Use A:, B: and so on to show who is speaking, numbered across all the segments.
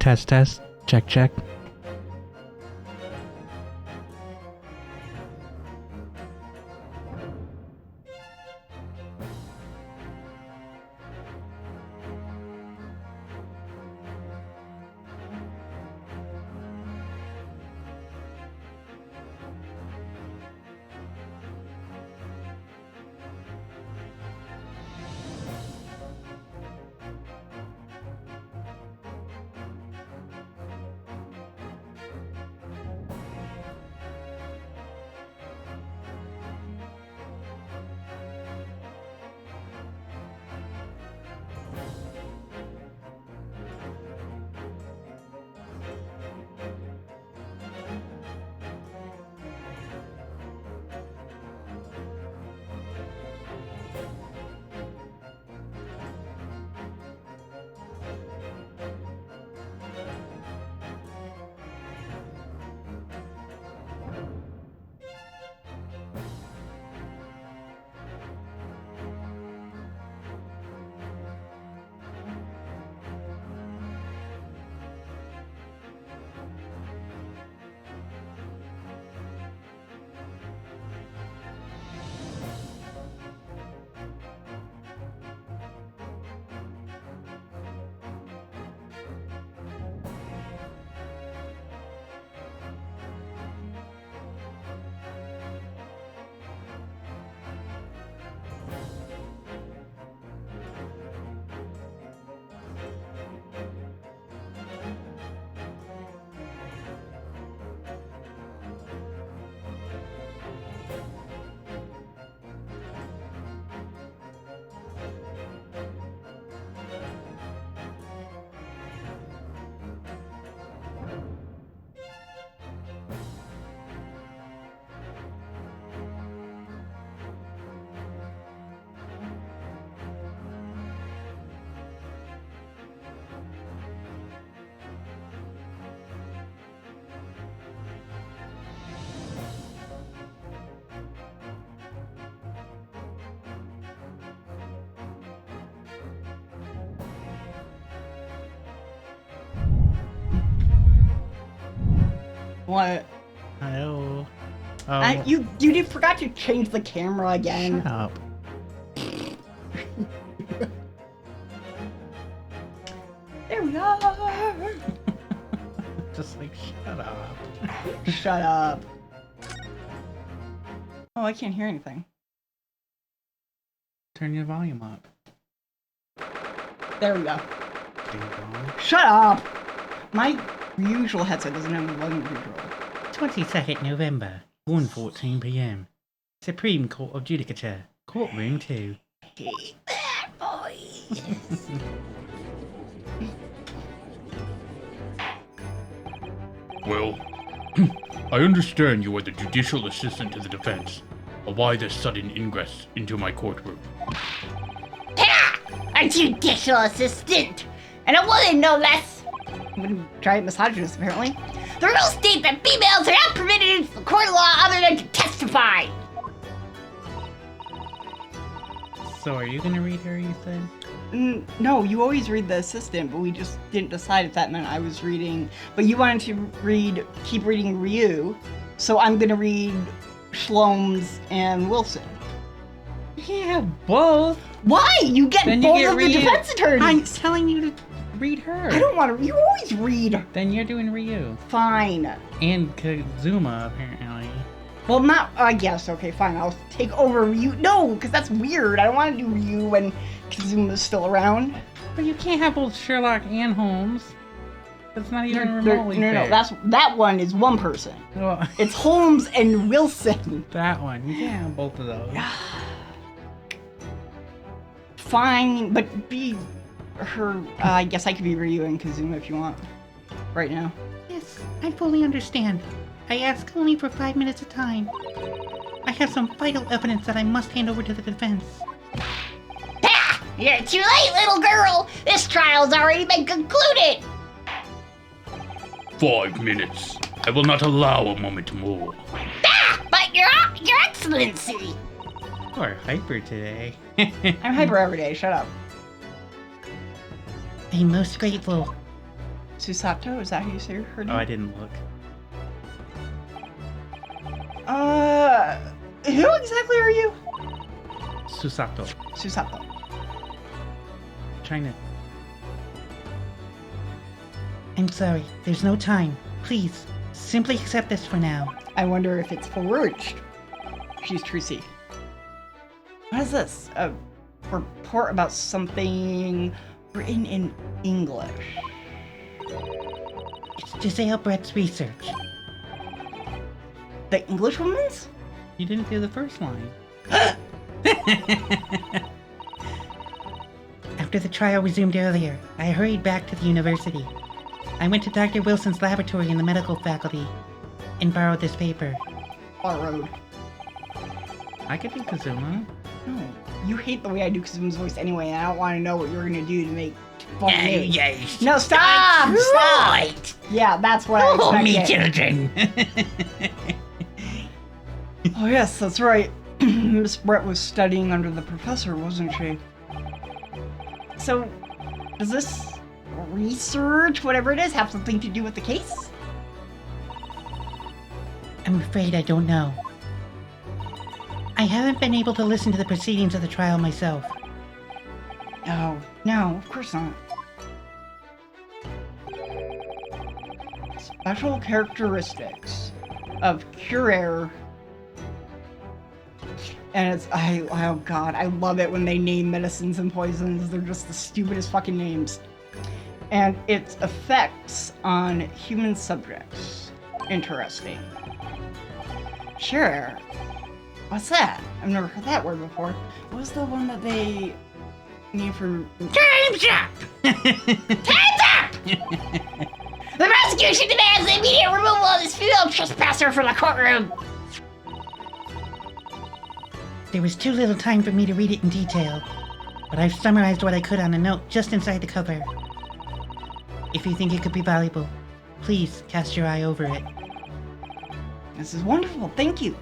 A: Test, test. Check, check.
B: What?
A: Hello.
B: You forgot to change the camera again.
A: Shut up.
B: There we are.
A: Just like, shut up.
B: Shut up. Oh, I can't hear anything.
A: Turn your volume up.
B: There we go.
A: Ding dong.
B: Shut up! My usual headset doesn't have the volume control.
A: 22nd November, 1:14 p.m. Supreme Court of Judicature, Courtroom 2.
B: Hate that voice.
C: Well, I understand you are the judicial assistant to the defense. But why this sudden ingress into my courtroom?
B: Yeah! A judicial assistant! And a woman, no less! I'm gonna try misogynist, apparently. The rules state that females are not permitted into the court of law other than to testify!
A: So are you gonna read her, you said?
B: No, you always read the assistant, but we just didn't decide if that meant I was reading. But you wanted to keep reading Ryu, so I'm gonna read Shlomes and Wilson.
A: Yeah, both.
B: Why? You get
A: Then
B: both
A: you get
B: of the defense attorneys.
A: I'm telling you to read her.
B: I don't want to. You always read.
A: Then you're doing Ryu.
B: Fine.
A: And Kazuma, apparently.
B: Well, not. I guess. Okay, fine. I'll take over Ryu. No, because that's weird. I don't want to do Ryu when Kazuma's still around.
A: But you can't have both Sherlock and Holmes. That's not even remotely fair.
B: No. That one is one person.
A: Well,
B: It's Holmes and Wilson.
A: that one. You can't have both of those.
B: Fine, but be her. I guess I could be Ryu and Kazuma if you want. Right now.
A: Yes, I fully understand. I ask only for 5 minutes of time. I have some vital evidence that I must hand over to the defense.
B: Ah! You're too late, little girl! This trial's already been concluded!
C: 5 minutes. I will not allow a moment more.
B: Ah! But your excellency!
A: You're hyper today.
B: I'm hyper every day, shut up.
A: I'm most grateful.
B: Susato, is that how you say her name?
A: Oh, I didn't look.
B: Who exactly are you?
A: Susato.
B: Susato.
A: Trying to... I'm sorry. There's no time. Please, simply accept this for now.
B: I wonder if it's forged. She's Trucy. What is this? A report about something written in English.
A: It's Giselle Brett's research.
B: The English woman's?
A: You didn't do the first line. After the trial resumed earlier, I hurried back to the university. I went to Dr. Wilson's laboratory in the medical faculty and borrowed this paper.
B: Borrowed.
A: I could do Kazuma.
B: No, you hate the way I do Kazuma's voice anyway, and I don't want to know what you're gonna do to make fun of me.
A: Yes.
B: No, stop! Stop!
A: Right.
B: Yeah, that's what I
A: Oh, me
B: expected.
A: children.
B: Oh yes, that's right. Miss Brett was studying under the professor, wasn't she? So, does this research, whatever it is, have something to do with the case?
A: I'm afraid I don't know. I haven't been able to listen to the proceedings of the trial myself.
B: No, no, of course not. Special characteristics of Curare. And it's, oh god, I love it when they name medicines and poisons. They're just the stupidest fucking names. And its effects on human subjects. Interesting. Sure. What's that? I've never heard that word before. What was the one that they need for...
A: Time's up!
B: Time's up! The prosecution demands the immediate removal of this female trespasser from the courtroom.
A: There was too little time for me to read it in detail, but I've summarized what I could on a note just inside the cover. If you think it could be valuable, please cast your eye over it.
B: This is wonderful, thank you.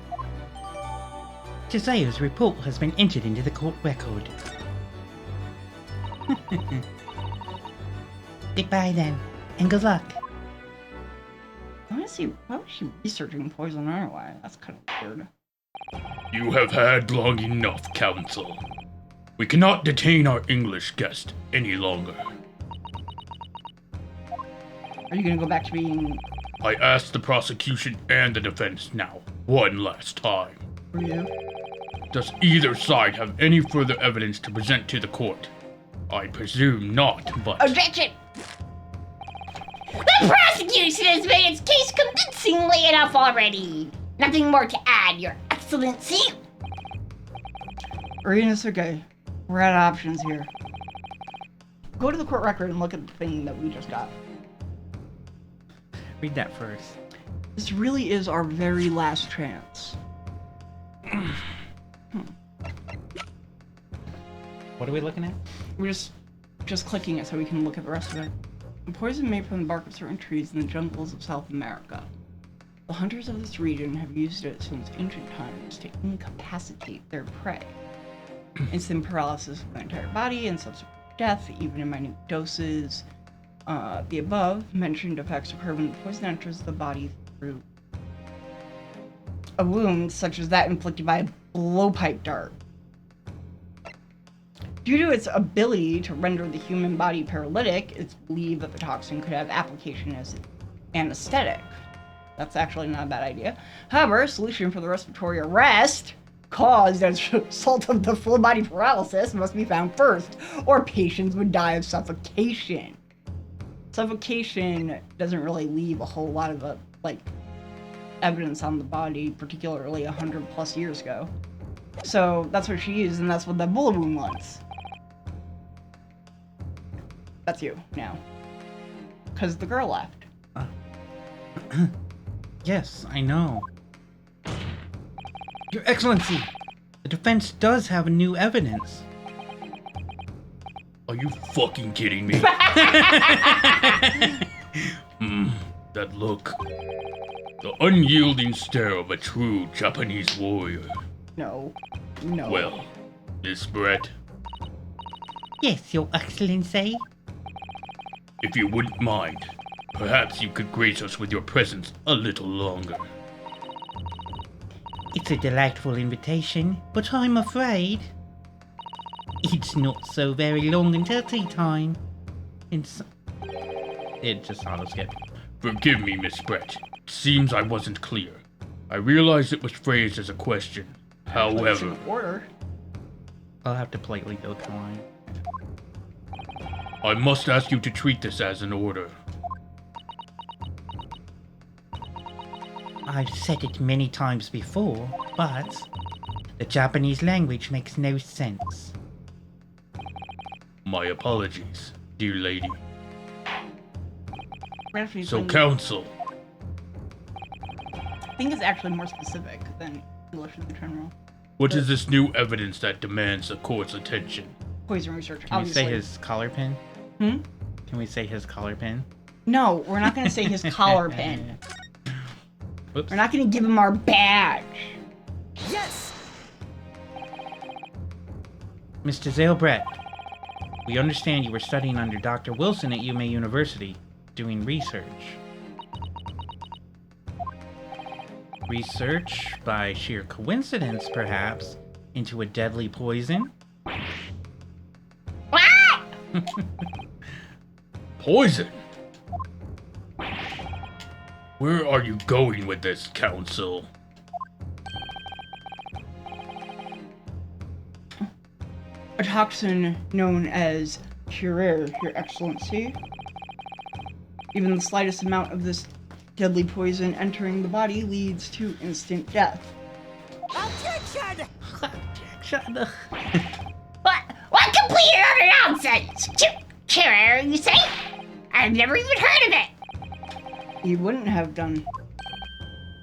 A: Josiah's report has been entered into the court record. Goodbye then, and good luck.
B: Why was she researching poison anyway? That's kind of weird.
C: You have had long enough, counsel. We cannot detain our English guest any longer.
B: Are you gonna go back to being...
C: I ask the prosecution and the defense now, one last time.
B: Were you?
C: Does either side have any further evidence to present to the court? I presume not, but...
B: Objection! The prosecution has made its case convincingly enough already. Nothing more to add, Your Excellency. It's okay. We're out of options here. Go to the court record and look at the thing that we just got.
A: Read that first.
B: This really is our very last chance.
A: What are we looking at?
B: We're just clicking it so we can look at the rest of it. A poison made from the bark of certain trees in the jungles of South America. The hunters of this region have used it since ancient times to incapacitate their prey. Instant paralysis of the entire body and subsequent death, even in minute doses. The above mentioned effects occur when the poison enters the body through a wound such as that inflicted by a blowpipe dart. Due to its ability to render the human body paralytic, it's believed that the toxin could have application as an anesthetic. That's actually not a bad idea. However, a solution for the respiratory arrest caused as a result of the full body paralysis must be found first, or patients would die of suffocation. Suffocation doesn't really leave a whole lot of evidence on the body, particularly 100+ years ago. So that's what she used, and that's what that bullet wound was. That's you now, because the girl left.
A: Yes, I know. Your Excellency, the defense does have new evidence.
C: Are you fucking kidding me? That look. The unyielding stare of a true Japanese warrior.
B: No.
C: Well, Miss Brett,
A: Yes, Your Excellency.
C: if you wouldn't mind, Perhaps you could grace us with your presence a little longer.
A: It's a delightful invitation, but I'm afraid it's not so very long until tea time. It just auto-skipped.
C: Forgive me, Miss Brett. It seems I wasn't clear. I realized it was phrased as a question. However,
B: Order.
A: I'll have to politely go the line.
C: I must ask you to treat this as an order.
A: I've said it many times before, but the Japanese language makes no sense.
C: My apologies, dear lady.
B: Actually,
C: So, counsel,
B: I think it's actually more specific than English in general.
C: what is this new evidence that demands the court's attention?
B: Poison research,
A: Can
B: obviously.
A: we say his collar pin?
B: Hmm?
A: Can we say his collar pin?
B: No, we're not going to say his collar pin.
A: Whoops.
B: We're not going to give him our badge.
D: Yes!
A: Mr. Zalebrett, we understand you were studying under Dr. Wilson at Yume University, doing research. Research, by sheer coincidence perhaps, into a deadly poison?
B: What?
C: Poison? Where are you going with this, counsel?
B: A toxin known as Curer, Your Excellency. Even the slightest amount of this deadly poison entering the body leads to instant death.
D: Objection!
B: What complete and utter nonsense? Curer, you say? I've never even heard of it. You wouldn't have done.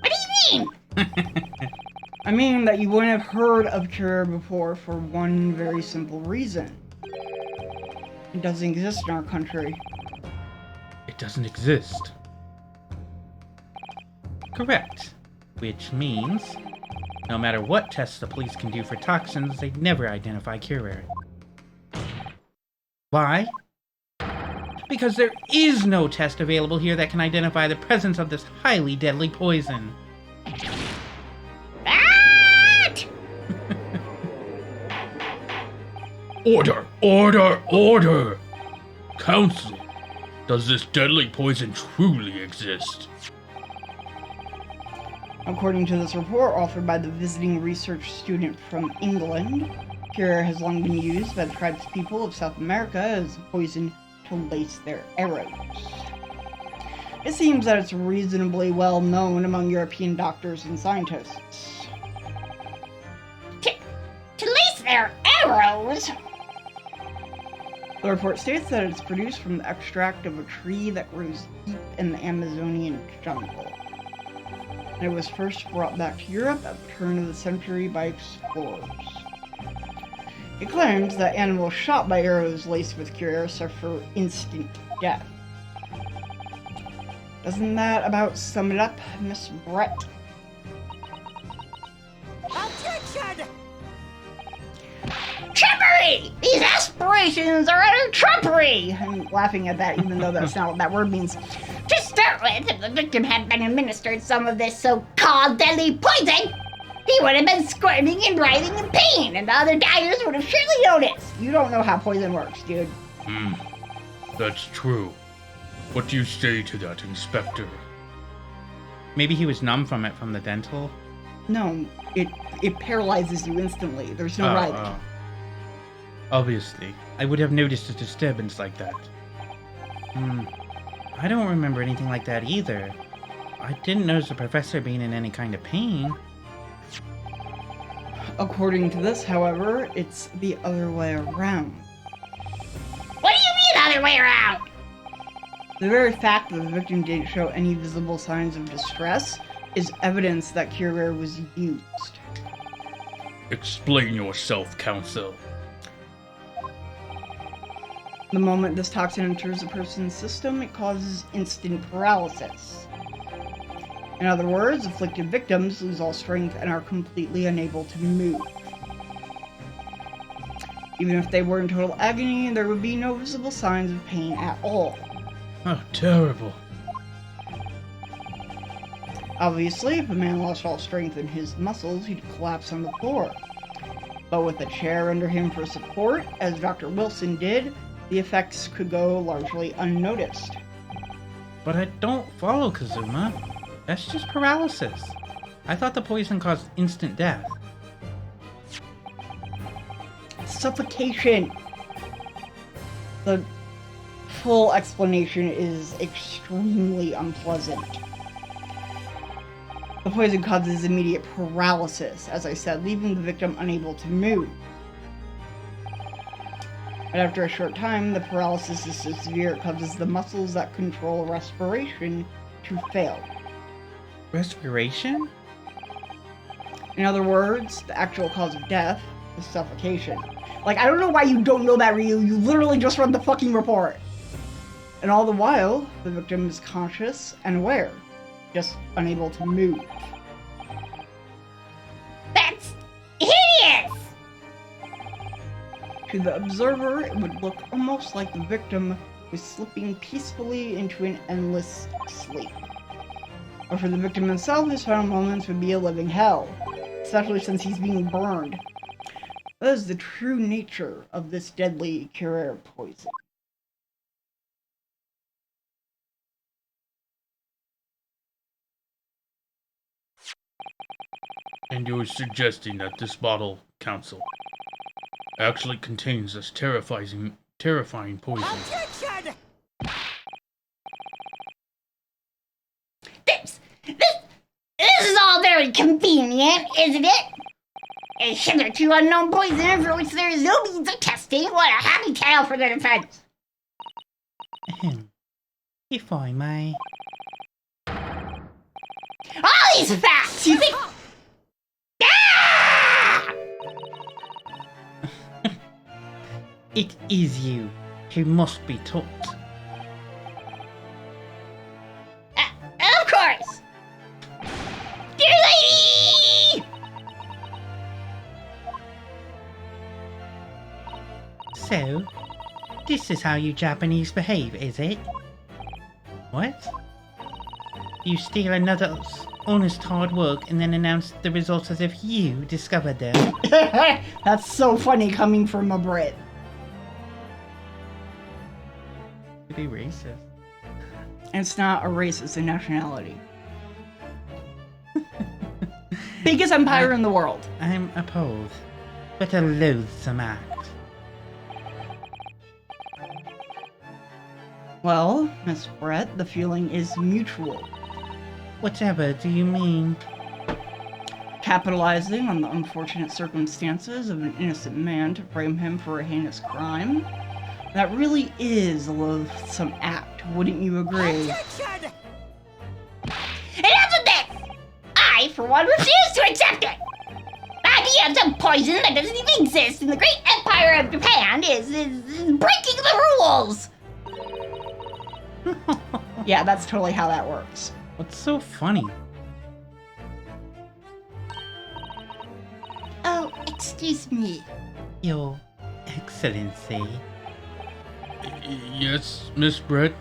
B: What do you mean? I mean that you wouldn't have heard of Curer before for one very simple reason. It doesn't exist in our country.
A: It doesn't exist. Correct. Which means, no matter what tests the police can do for toxins, they'd never identify Curer. Why? Because there is no test available here that can identify the presence of this highly deadly poison.
B: What?
C: Order! Order! Order! Counsel, does this deadly poison truly exist?
B: According to this report authored by the visiting research student from England, Curer has long been used by the tribespeople of South America as a poison to lace their arrows. It seems that it's reasonably well known among European doctors and scientists. To lace their arrows? The report states that it's produced from the extract of a tree that grows deep in the Amazonian jungle. And it was first brought back to Europe at the turn of the century by explorers. It claims that animals shot by arrows laced with Curer suffer instant death. Doesn't that about sum it up, Miss Brett?
D: Objection!
B: Trumpery! These aspirations are utter trumpery! I'm laughing at that, even though that's not what that word means. To start with, if the victim had been administered some of this so-called deadly poison, he would have been squirming and writhing in pain, and the other diners would have surely noticed. You don't know how poison works, dude.
C: That's true. What do you say to that, Inspector?
A: Maybe he was numb from it from the dental?
B: No, it paralyzes you instantly. There's no writhing.
A: Obviously. I would have noticed a disturbance like that. I don't remember anything like that either. I didn't notice the professor being in any kind of pain.
B: According to this, however, it's the other way around.
E: What do you mean other way around?
B: The very fact that the victim didn't show any visible signs of distress is evidence that Curer was used.
C: Explain yourself, counsel.
B: The moment this toxin enters a person's system, it causes instant paralysis. In other words, afflicted victims lose all strength and are completely unable to move. Even if they were in total agony, there would be no visible signs of pain at all.
C: Oh, terrible.
B: Obviously, if a man lost all strength in his muscles, he'd collapse on the floor. But with a chair under him for support, as Dr. Wilson did, the effects could go largely unnoticed.
A: But I don't follow, Kazuma. That's just paralysis. I thought the poison caused instant death.
B: Suffocation! The full explanation is extremely unpleasant. The poison causes immediate paralysis, as I said, leaving the victim unable to move. But after a short time, the paralysis is so severe it causes the muscles that control respiration to fail.
A: Respiration?
B: In other words, the actual cause of death is suffocation. Like, I don't know why you don't know that, Ryu. You literally just read the fucking report. And all the while, the victim is conscious and aware, just unable to move.
E: That's hideous!
B: To the observer, it would look almost like the victim was slipping peacefully into an endless sleep. But for the victim himself, his final moments would be a living hell, especially since he's being burned. That is the true nature of this deadly Curer poison.
C: And you're suggesting that this bottle, Council, actually contains this terrifying poison.
D: Objection!
E: This is all very convenient, isn't it? A hitherto unknown poison for which there is no means of testing. What a happy tale for the defense!
A: Ahem. If I may.
E: All these facts, you think... Ah!
A: It is you who must be taught.
E: Of course! Dear lady!
A: So, this is how you Japanese behave, is it? What? You steal another's honest hard work and then announce the results as if you discovered them.
B: That's so funny coming from a Brit.
A: To be racist.
B: It's not a race, it's a nationality. Biggest empire in the world.
A: I'm appalled, but a loathsome act.
B: Well, Miss Brett, the feeling is mutual.
A: Whatever do you mean?
B: Capitalizing on the unfortunate circumstances of an innocent man to frame him for a heinous crime? That really is a loathsome act, wouldn't you agree?
D: Objection!
E: Enough of this! I, for one, refuse to accept it! The idea of some poison that doesn't even exist in the great empire of Japan is breaking the rules!
B: Yeah, that's totally how that works.
A: What's so funny?
E: Oh, excuse me.
A: Your Excellency.
C: Yes, Miss Brett?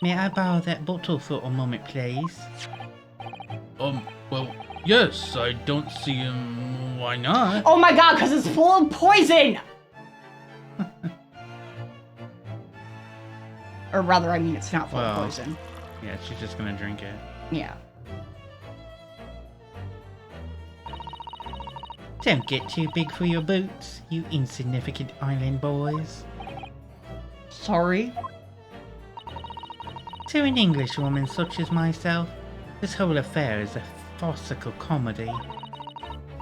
A: May I borrow that bottle for a moment, please?
C: Well, yes, I don't see why not.
B: Oh my god, because it's full of poison! Or rather, I mean, it's not full of
A: Well.
B: poison.
A: Yeah, she's just gonna drink it.
B: Yeah.
A: Don't get too big for your boots, you insignificant island boys.
B: Sorry.
A: To an Englishwoman such as myself, this whole affair is a farcical comedy.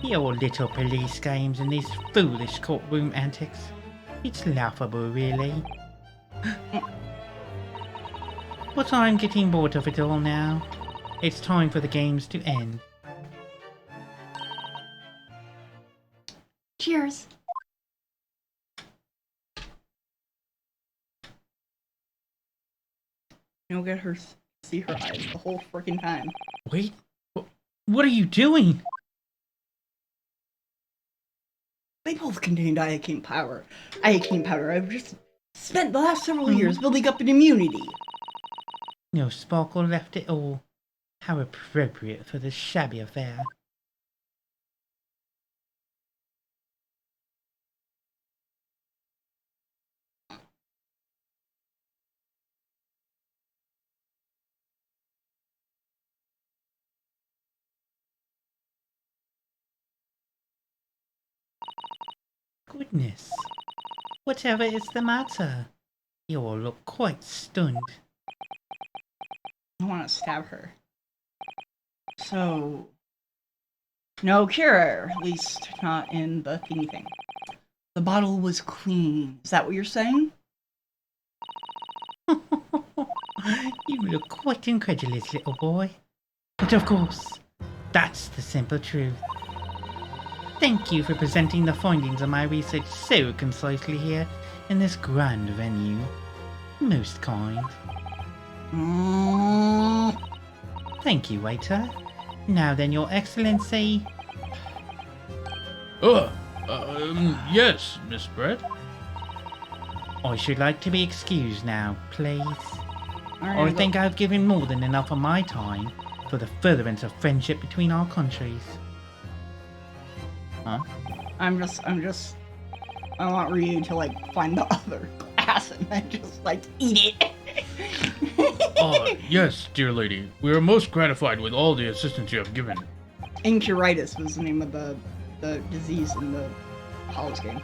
A: Your little police games and these foolish courtroom antics. It's laughable, really. But I'm getting bored of it all now. It's time for the games to end.
B: Cheers. You'll get her, see her eyes the whole freaking time.
A: Wait, what are you doing?
B: They both contain iocane powder. Iocane powder. I've just spent the last several years building up an immunity.
A: No sparkle left at all. How appropriate for this shabby affair. Goodness. Whatever is the matter? You all look quite stunned.
B: I want to stab her. So, no cure, at least not in the thingy thing. The bottle was clean. Is that what you're saying?
A: You look quite incredulous, little boy. But of course, that's the simple truth. Thank you for presenting the findings of my research so concisely here in this grand venue. Most kind. Thank you, waiter. Now then, Your Excellency.
C: Yes, Miss Brett.
A: I should like to be excused now, please.
B: Alright,
A: I think I've given more than enough of my time for the furtherance of friendship between our countries. Huh?
B: I'm just, I want Ryu to, like, find the other glass and then just, like, eat it.
C: Yes, dear lady. We are most gratified with all the assistance you have given.
B: Incuritis was the name of the disease in the Hollows game.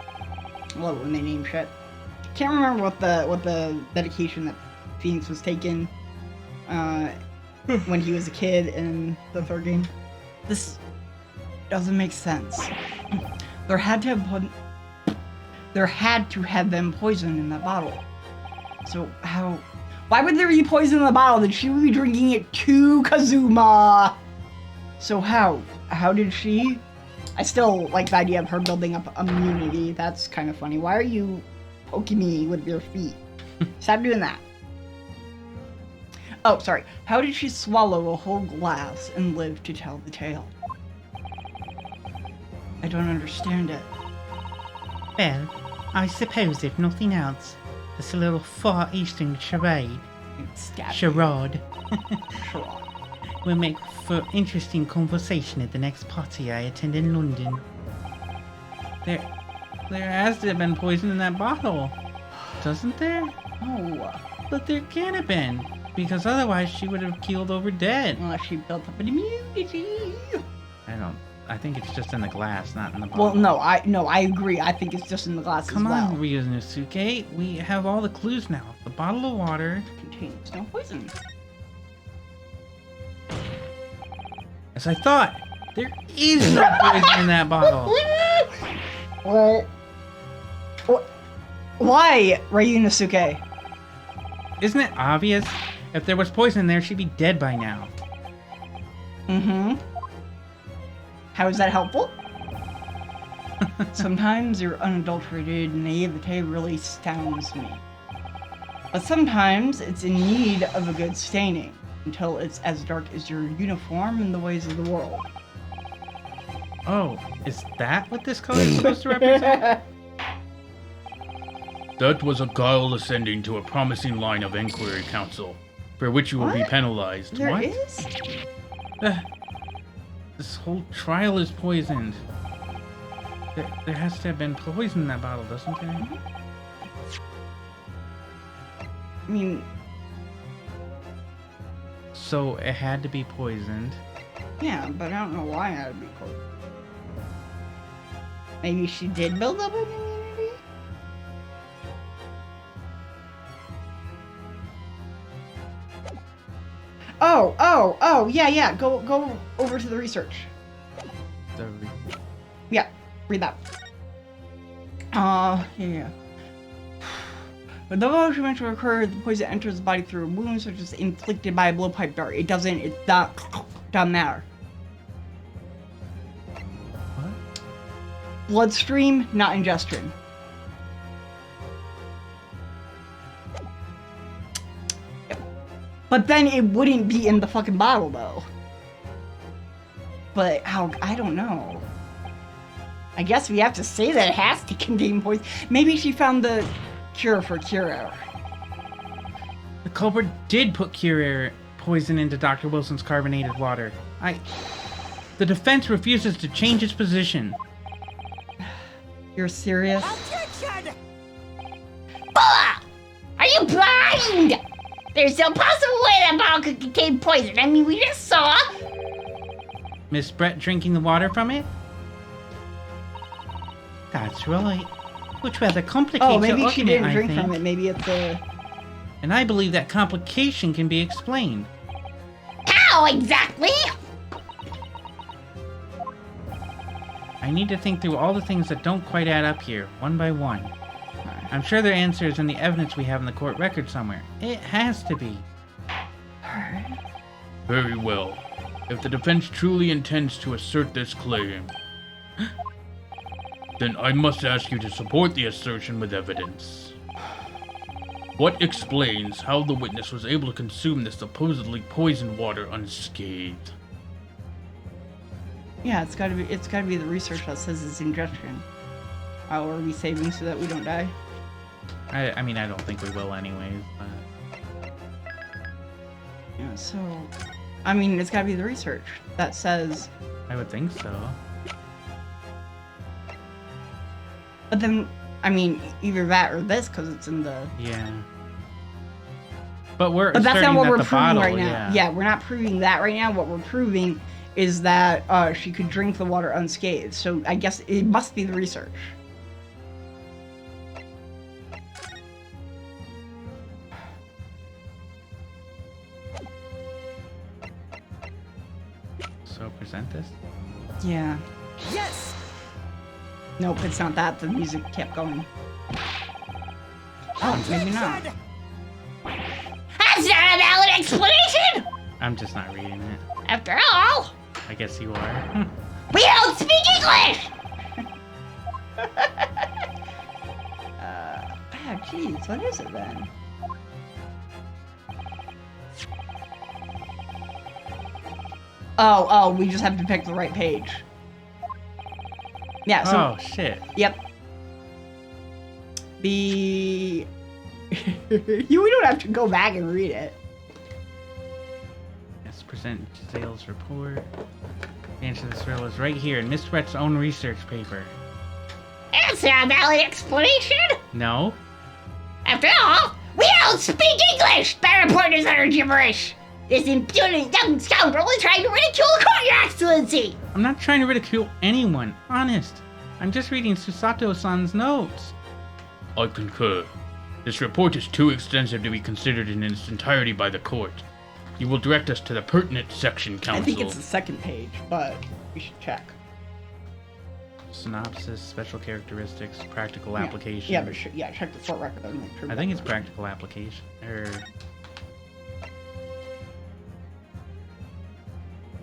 B: I love it when they name shit. Can't remember what the medication that Phoenix was taking when he was a kid in the third game. This doesn't make sense. There had to have been poison in that bottle. So how? Why would there be poison in the bottle? Did she be drinking it to Kazuma? So how? How did she? I still like the idea of her building up immunity. That's kind of funny. Why are you poking me with your feet? Stop doing that. Oh, sorry. How did she swallow a whole glass and live to tell the tale? I don't understand it.
A: Well, I suppose if nothing else, it's a little Far Eastern charade. Charade. Will make for interesting conversation at the next party I attend in London. There has to have been poison in that bottle, doesn't there?
B: Oh.
A: But there can't have been, because otherwise she would have keeled over dead.
B: Unless she built up an immunity.
A: I think it's just in the glass, not in the bottle.
B: Well, no, I agree. I think it's just in the glass
A: Come
B: as well.
A: on, Ryunosuke. We have all the clues now. The bottle of water
B: Contains no poison.
A: As I thought, there is no poison in that bottle.
B: What? Why, Ryunosuke?
A: Isn't it obvious? If there was poison there, she'd be dead by now.
B: Mm-hmm. How is that helpful? Sometimes your unadulterated naivete really astounds me. But sometimes it's in need of a good staining, until it's as dark as your uniform and the ways of the world.
A: Oh, is that what this color is supposed to represent?
C: That was a guileless ending to a promising line of inquiry, Counsel, for which you will be
B: What?
C: penalized.
B: There
A: What?
B: is?
A: This whole trial is poisoned. There has to have been poison in that bottle, doesn't there?
B: I mean,
A: So it had to be poisoned.
B: yeah, but I don't know why that would be cold. Maybe she did build up an immunity? Oh, yeah, go over to the research. Yeah, read that. Yeah. But the motion to occur, the poison enters the body through a wound such as inflicted by a blowpipe dart. It doesn't matter.
A: What?
B: Bloodstream, not ingestion. But then it wouldn't be in the fucking bottle, though. But how? I don't know. I guess we have to say that it has to contain poison. Maybe she found the cure for cure error.
A: The culprit did put poison into Dr. Wilson's carbonated water. The defense refuses to change its position.
B: You're serious?
D: Objection!
E: Bulla! Are you blind? There's no possible way that bottle could contain poison. I mean, we just saw.
A: Miss Brett drinking the water from it? That's right. Which rather complicates
B: Oh,
A: the
B: maybe she
A: argument,
B: didn't
A: I
B: drink
A: think.
B: from it. Maybe it's a...
A: And I believe that complication can be explained.
E: How exactly?
A: I need to think through all the things that don't quite add up here, one by one. I'm sure their answer is in the evidence we have in the court record somewhere. It has to be.
C: Very well. If the defense truly intends to assert this claim, then I must ask you to support the assertion with evidence. What explains how the witness was able to consume this supposedly poisoned water unscathed?
B: Yeah, it's gotta be the research that says it's ingestion. Oh, are we saving so that we don't die?
A: I mean, I don't think we will anyways, but...
B: Yeah, so... I mean, it's gotta be the research that says...
A: I would think so.
B: But then, I mean, either that or this, because it's in the...
A: Yeah. But
B: But that's not
A: asserting
B: what
A: that
B: we're
A: the
B: proving
A: bottle,
B: right now. Yeah, we're not proving that right now. What we're proving is that she could drink the water unscathed. So I guess it must be the research.
A: So present this?
B: Yeah.
D: Yes!
B: Nope, it's not that. The music kept going. Oh, maybe not.
D: Objection!
E: That's not a valid explanation!
A: I'm just not reading it.
E: After all,
A: I guess you are.
E: we don't speak English!
B: Jeez, what is it then? Oh, we just have to pick the right page. Yeah, so...
A: Oh, shit.
B: Yep. We don't have to go back and read it.
A: Yes, present Giselle's report. The answer to this riddle is right here in Miss Brett's own research paper.
E: That's not a valid explanation!
A: No?
E: After all, we don't speak English! That report is utter gibberish! This impudent young scoundrel is trying to ridicule the court, Your Excellency!
A: I'm not trying to ridicule anyone, honest. I'm just reading Susato-san's notes.
C: I concur. This report is too extensive to be considered in its entirety by the court. You will direct us to the pertinent section, counsel.
B: I think it's the second page, but we should check.
A: Synopsis, special characteristics, practical application.
B: Yeah, but check the court record. Make sure
A: I think it's practical application.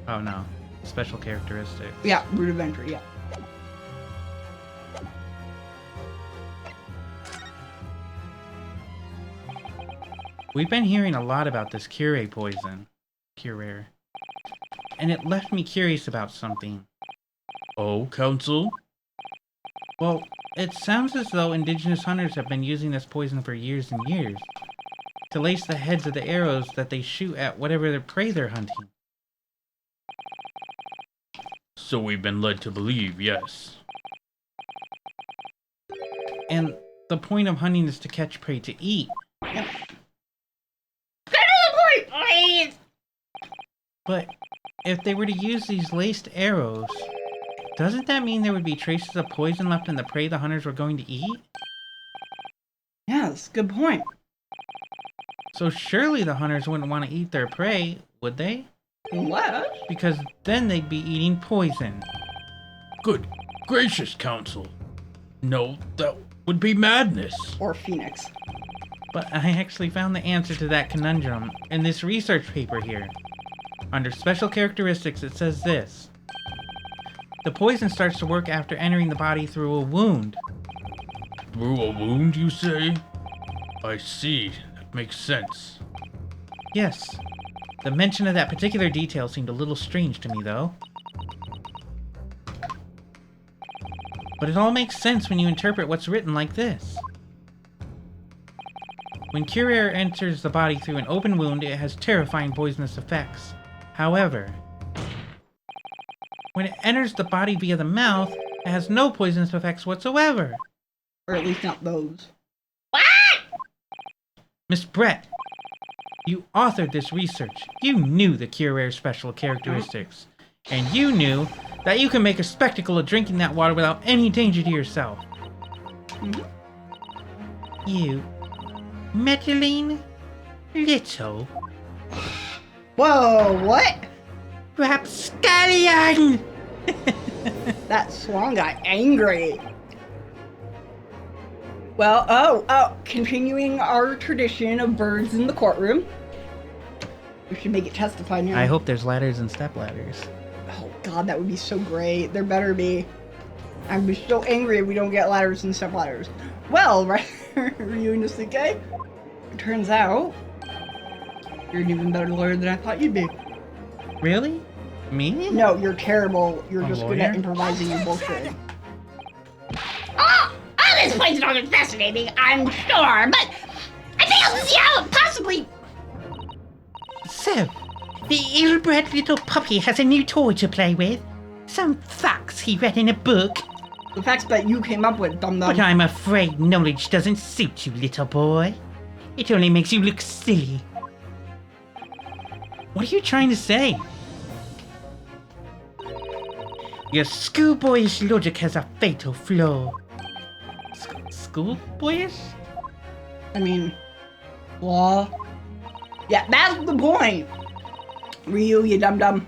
A: Oh no, special characteristics.
B: Yeah, rudimentary, yeah.
A: We've been hearing a lot about this Curare poison. Curare. And it left me curious about something.
C: Oh, counsel?
A: Well, it sounds as though indigenous hunters have been using this poison for years and years. To lace the heads of the arrows that they shoot at whatever their prey they're hunting.
C: So we've been led to believe, yes.
A: And the point of hunting is to catch prey to eat.
E: Get to the point, please!
A: But if they were to use these laced arrows, doesn't that mean there would be traces of poison left in the prey the hunters were going to eat?
B: Yeah, that's a good point.
A: So surely the hunters wouldn't want to eat their prey, would they?
B: What?
A: Because then they'd be eating poison.
C: Good gracious, counsel. No, that would be madness.
B: Or Phoenix.
A: But I actually found the answer to that conundrum in this research paper here. Under special characteristics, it says this. The poison starts to work after entering the body through a wound.
C: Through a wound, you say? I see. That makes sense.
A: Yes. The mention of that particular detail seemed a little strange to me, though. But it all makes sense when you interpret what's written like this. When cure air enters the body through an open wound, it has terrifying poisonous effects. However, when it enters the body via the mouth, it has no poisonous effects whatsoever.
B: Or at least not those.
E: What?
A: Miss Brett, you authored this research. You knew the cure air's special characteristics. And you knew that you can make a spectacle of drinking that water without any danger to yourself. You, meddling little
B: Whoa, what?
A: rapscallion!
B: That swan got angry. Well, continuing our tradition of birds in the courtroom. We should make it testify now.
A: I hope there's ladders and step ladders.
B: Oh god, that would be so great. There better be. I'd be so angry if we don't get ladders and step ladders. Well, right, Ryu Nasuke, it turns out you're an even better lawyer than I thought you'd be.
A: Really? Me?
B: No, you're terrible. You're
A: A
B: just good at
A: lawyer?
B: improvising your bullshit.
E: Oh, this place is always fascinating, I'm sure, but I fail to see how it possibly...
A: So, the ill-bred little puppy has a new toy to play with. Some facts he read in a book.
B: The facts that you came up with, dum-dum.
A: But I'm afraid knowledge doesn't suit you, little boy. It only makes you look silly. What are you trying to say? Your schoolboyish logic has a fatal flaw. Schoolboyish?
B: I mean, law. Yeah, that's the point. Ryu, you dum-dum.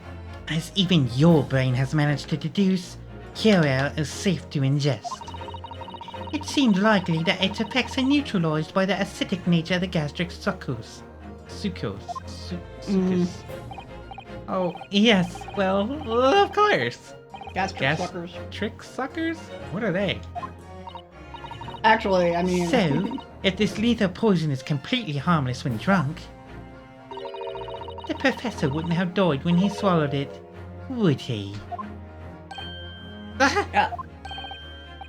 A: As even your brain has managed to deduce, Kyoel is safe to ingest. It seemed likely that its effects are neutralized by the acidic nature of the gastric succose. Succus. Oh, yes, well, of course.
B: Gastric suckers.
A: Trick suckers? What are they?
B: Actually, I mean...
A: So, if this lethal poison is completely harmless when drunk, the professor wouldn't have died when he swallowed it, would he?
B: Yeah.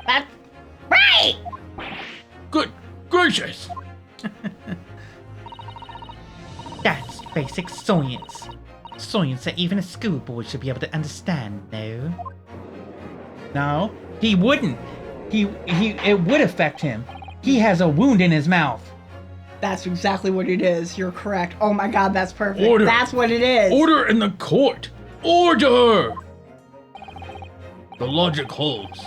E: That's right!
C: Good gracious!
A: That's basic science. Science that even a schoolboy should be able to understand, no? No, he wouldn't. It would affect him. He has a wound in his mouth.
B: That's exactly what it is. You're correct. Oh my god, that's perfect.
C: Order.
B: That's what it is.
C: Order in the court! Order! The logic holds.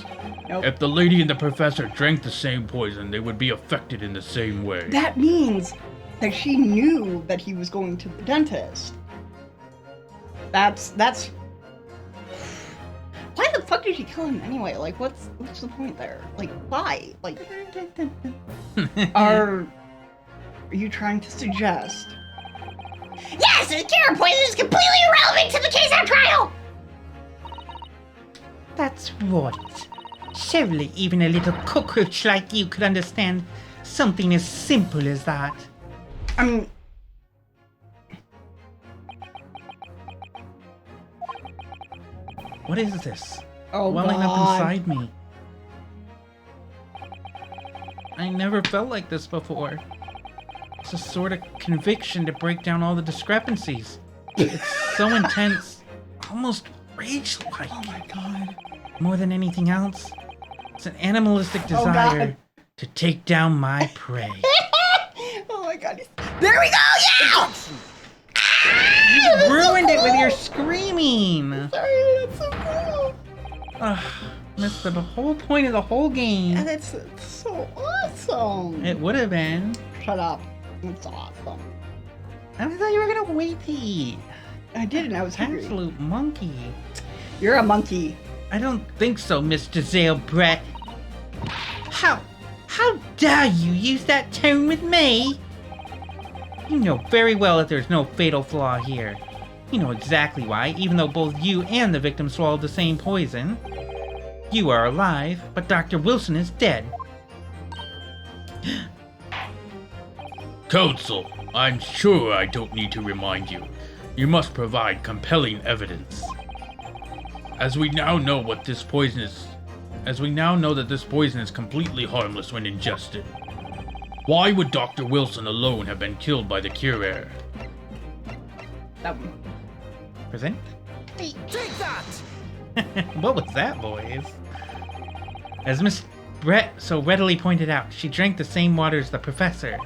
B: Nope.
C: If the lady and the professor drank the same poison, they would be affected in the same way.
B: That means that she knew that he was going to the dentist. That's... Why the fuck did she kill him anyway? Like, what's the point there? Like, why? Like, are you trying to suggest?
E: Yes, the cure poison is completely irrelevant to the case at trial!
A: That's right. Surely even a little cockroach like you could understand something as simple as that.
B: I mean...
A: What is this?
B: Oh
A: Welling up
B: god.
A: inside me. I never felt like this before. It's a sort of conviction to break down all the discrepancies. It's so intense, almost rage-like.
B: Oh my god.
A: More than anything else, it's an animalistic
B: Oh, God.
A: desire to take down my prey.
B: Oh my god. There we go! Yeah!
A: You ruined it with your screaming!
B: Sorry, that's so cool.
A: Ugh, missed the whole point of the whole game.
B: And it's so awesome.
A: It would have been.
B: Shut up. It's awesome.
A: I thought you were gonna wait to eat.
B: I didn't. I was hungry.
A: Absolute monkey.
B: You're a monkey.
A: I don't think so, Miss Giselle Brett. How dare you use that tone with me? You know very well that there's no fatal flaw here. You know exactly why, even though both you and the victim swallowed the same poison. You are alive, but Dr. Wilson is dead.
C: Counsel, I'm sure I don't need to remind you. You must provide compelling evidence. As we now know that this poison is completely harmless when ingested. Why would Dr. Wilson alone have been killed by the Curer?
B: That one.
A: Present?
D: Take that!
A: What was that, boys? As Miss Brett so readily pointed out, she drank the same water as the professor.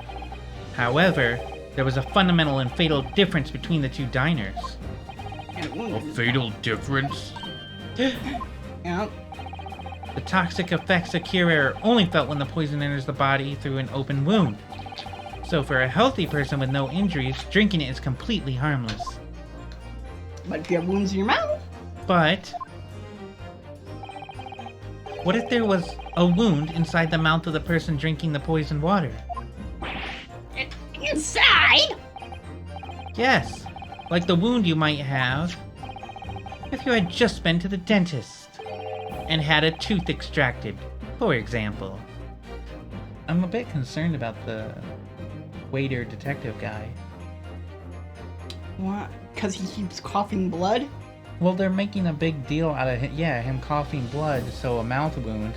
A: However, there was a fundamental and fatal difference between the two diners.
B: And it
C: A
B: wounded.
C: fatal difference?
B: Yeah.
A: The toxic effects of Curer only felt when the poison enters the body through an open wound. So for a healthy person with no injuries, drinking it is completely harmless.
B: But if you have wounds in your mouth,
A: But what if there was a wound inside the mouth of the person drinking the poisoned water?
E: Inside?
A: Yes, like the wound you might have if you had just been to the dentist and had a tooth extracted, for example. I'm a bit concerned about the waiter detective guy.
B: what? Because he keeps coughing blood?
A: Well, they're making a big deal out of him coughing blood, so a mouth wound.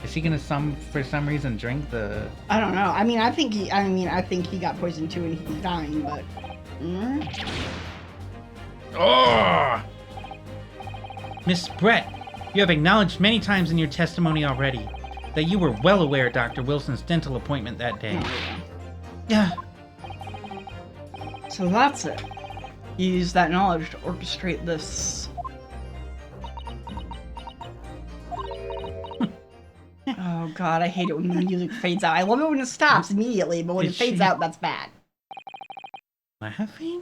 A: Is he gonna for some reason drink the?
B: I don't know. I mean, I think he got poisoned too and he's dying, but.
C: Ah!
A: Miss Brett, you have acknowledged many times in your testimony already that you were well aware of Dr. Wilson's dental appointment that day. Yeah.
B: So that's it. You use that knowledge to orchestrate this. Oh god, I hate it when the music fades out. I love it when it stops immediately, but when it
A: Is
B: fades
A: she-
B: out, that's bad.
A: Laughing?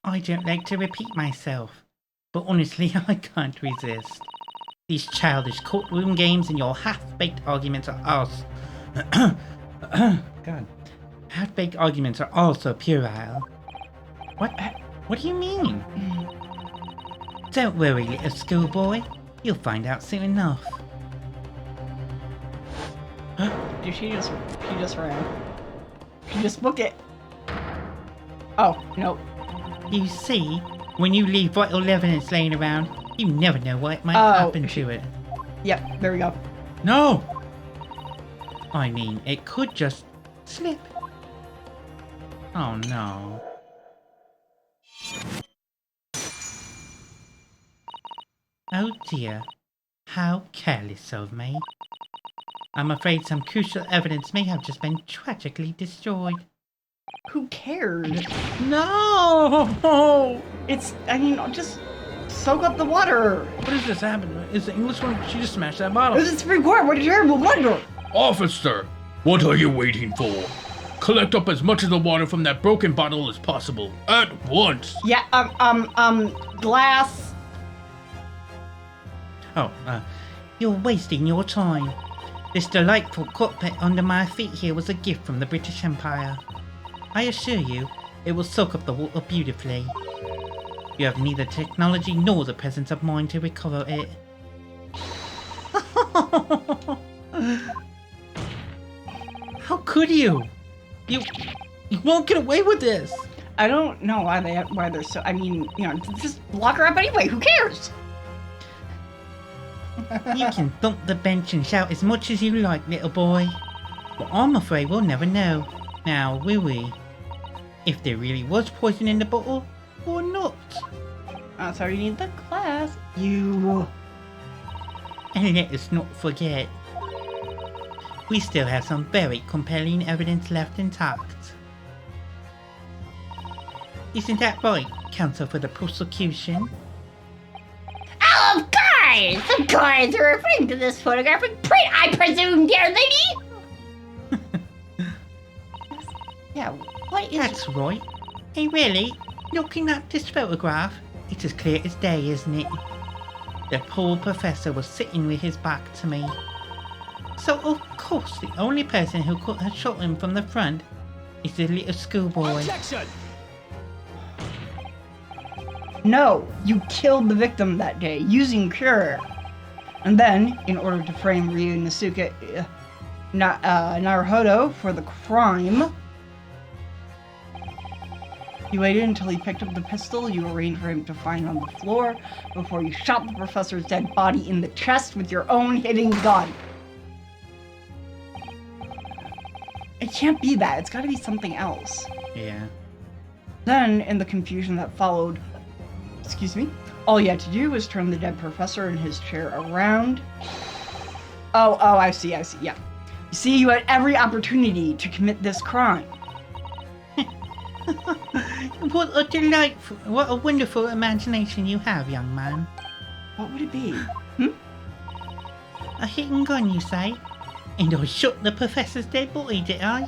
A: I don't like to repeat myself, but honestly, I can't resist. These childish courtroom games and your half-baked arguments are also... God. Half-baked arguments are also puerile. What do you mean? Don't worry, little schoolboy. You'll find out soon enough.
B: Dude, she just ran. She just booked it. Oh, nope.
A: You see, when you leave vital evidence laying around, you never know what might happen to it.
B: Yep, there we go.
A: No! I mean, it could just slip. Oh no. Oh dear. How careless of me. I'm afraid some crucial evidence may have just been tragically destroyed.
B: Who cared?
A: No!
B: I mean, just soak up the water.
A: What is this happening? Is the English one? She just smashed that bottle.
B: This is Supreme Court. What a terrible wonder.
C: Officer, what are you waiting for? Collect up as much of the water from that broken bottle as possible, at once!
B: Yeah, glass.
A: You're wasting your time. This delightful cockpit under my feet here was a gift from the British Empire. I assure you, it will soak up the water beautifully. You have neither technology nor the presence of mind to recover it. How could you? You won't get away with this.
B: I don't know why they're so. I mean, just lock her up anyway. Who cares?
A: You can thump the bench and shout as much as you like, little boy. But I'm afraid we'll never know. Now, will we? If there really was poison in the bottle, or not.
B: So you need the glass. You.
A: And let us not forget, we still have some very compelling evidence left intact. Isn't that right, counsel for the prosecution?
E: Oh, of course! Of course! You're referring to this photographic print, I presume, dear lady!
B: Yeah. What is?
A: That's right. Hey, really? Looking at this photograph, it's as clear as day, isn't it? The poor professor was sitting with his back to me. So, of course, the only person who could have shot him from the front is the little schoolboy.
D: Objection!
B: No, you killed the victim that day using cure. And then, in order to frame Ryu Nasuke Naruhodo for the crime, you waited until he picked up the pistol you arranged for him to find on the floor before you shot the professor's dead body in the chest with your own hitting gun. It can't be that. It's got to be something else.
C: Yeah.
B: Then, in the confusion that followed, excuse me, all you had to do was turn the dead professor in his chair around. Oh, I see, yeah. You see, you had every opportunity to commit this crime.
A: What a delightful, what a wonderful imagination you have, young man.
B: What would it be?
A: A hit and gun, you say? And I shot the professor's dead body, did I?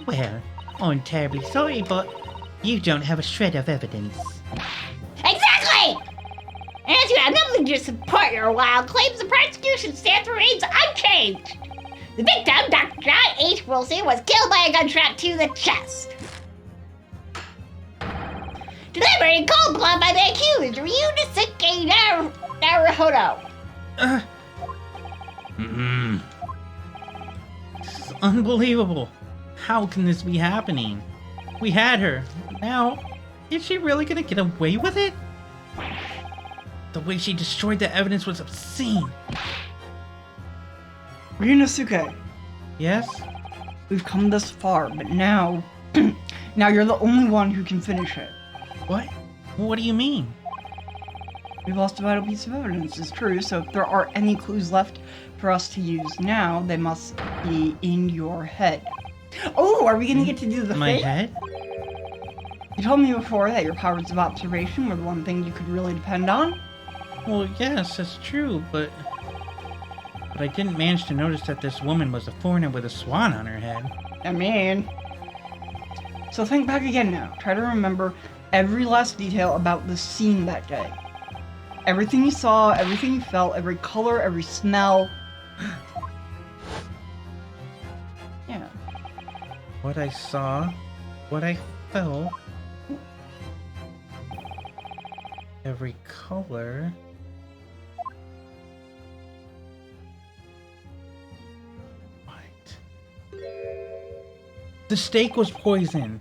A: Well, I'm terribly sorry, but you don't have a shred of evidence.
E: Exactly! And as you have nothing to support your wild claims, the prosecution stance remains unchanged. The victim, Dr. John H. Wilson, was killed by a gunshot to the chest. Delivered in cold blood by the accused, Ryunosuke Naruhodo.
A: This is unbelievable. How can this be happening? We had her. Now, is she really gonna get away with it? The way she destroyed the evidence was obscene.
B: Ryunosuke,
A: Yes?
B: we've come this far, but now... now you're the only one who can finish it.
A: What? What do you mean?
B: We've lost a vital piece of evidence, it's true, so if there are any clues left for us to use now, they must be in your head. Oh, are we gonna get to do the
A: My
B: thing?
A: head?
B: You told me before that your powers of observation were the one thing you could really depend on.
A: Well, yes, that's true, but I didn't manage to notice that this woman was a foreigner with a swan on her head.
B: I mean... So think back again now. Try to remember every last detail about the scene that day. Everything you saw, everything you felt, every color, every smell. Yeah.
A: What I saw, what I felt, every color. What? The steak was poisoned.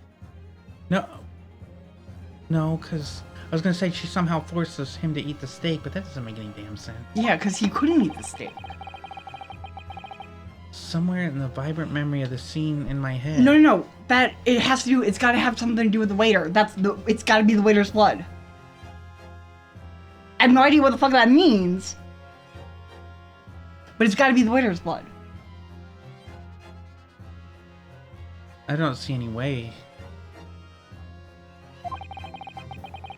A: No, because I was gonna say she somehow forces him to eat the steak, but that doesn't make any damn sense.
B: Yeah, because he couldn't eat the steak.
A: Somewhere in the vibrant memory of the scene in my head.
B: No. That, it has to do, it's gotta have something to do with the waiter. It's gotta be the waiter's blood. I have no idea what the fuck that means. But it's gotta be the waiter's blood.
A: I don't see any way.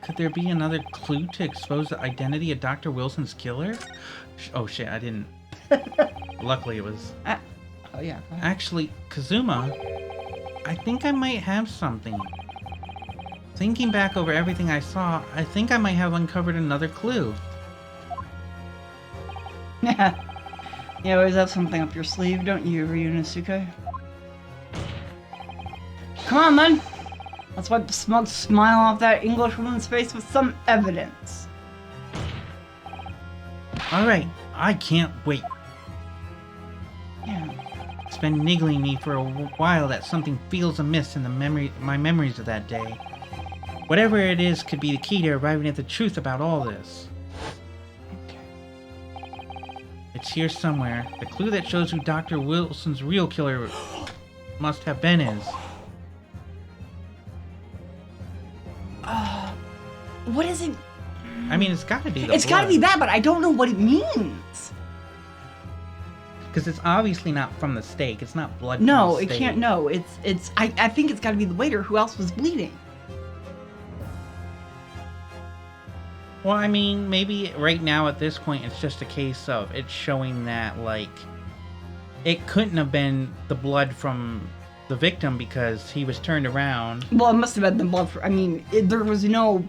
A: Could there be another clue to expose the identity of Dr. Wilson's killer? Oh shit, I didn't. Luckily it was...
B: Oh yeah. Go ahead.
A: Actually, Kazuma, I think I might have something. Thinking back over everything I saw, I think I might have uncovered another clue.
B: You always have something up your sleeve, don't you, Ryunosuke? Come on, then! Let's wipe the smug smile off that English woman's face with some evidence.
A: Alright, I can't wait.
B: Yeah.
A: It's been niggling me for a while that something feels amiss in my memories of that day. Whatever it is could be the key to arriving at the truth about all this. It's here somewhere. The clue that shows who Dr. Wilson's real killer must have been is.
B: What is it?
A: I mean, it's gotta be the
B: It's gotta be that, but I don't know what it means.
A: Because it's obviously not from the steak. It's not blood from
B: No,
A: the
B: it
A: steak.
B: can't. No, I think it's gotta be the waiter. Who else was bleeding?
A: Well, I mean, maybe right now at this point it's just a case of it's showing that, like, it couldn't have been the blood from the victim because he was turned around.
B: Well, it must have been the blood. There was no.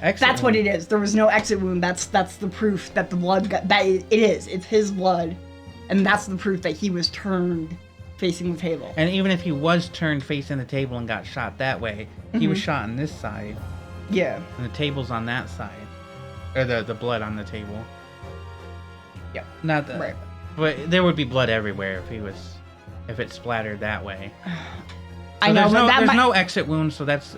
B: That's what it is. There was no exit wound. That's the proof that the blood got. That it is. It's his blood, and that's the proof that he was turned facing the table.
A: And even if he was turned facing the table and got shot that way, he was shot on this side,
B: Yeah.
A: and the table's on that side, or the blood on the table.
B: Yep.
A: Not the.
B: Right.
A: But there would be blood everywhere if it splattered that way.
B: I
A: So
B: know,
A: there's
B: but that
A: there's
B: might,
A: no exit wound, so that's.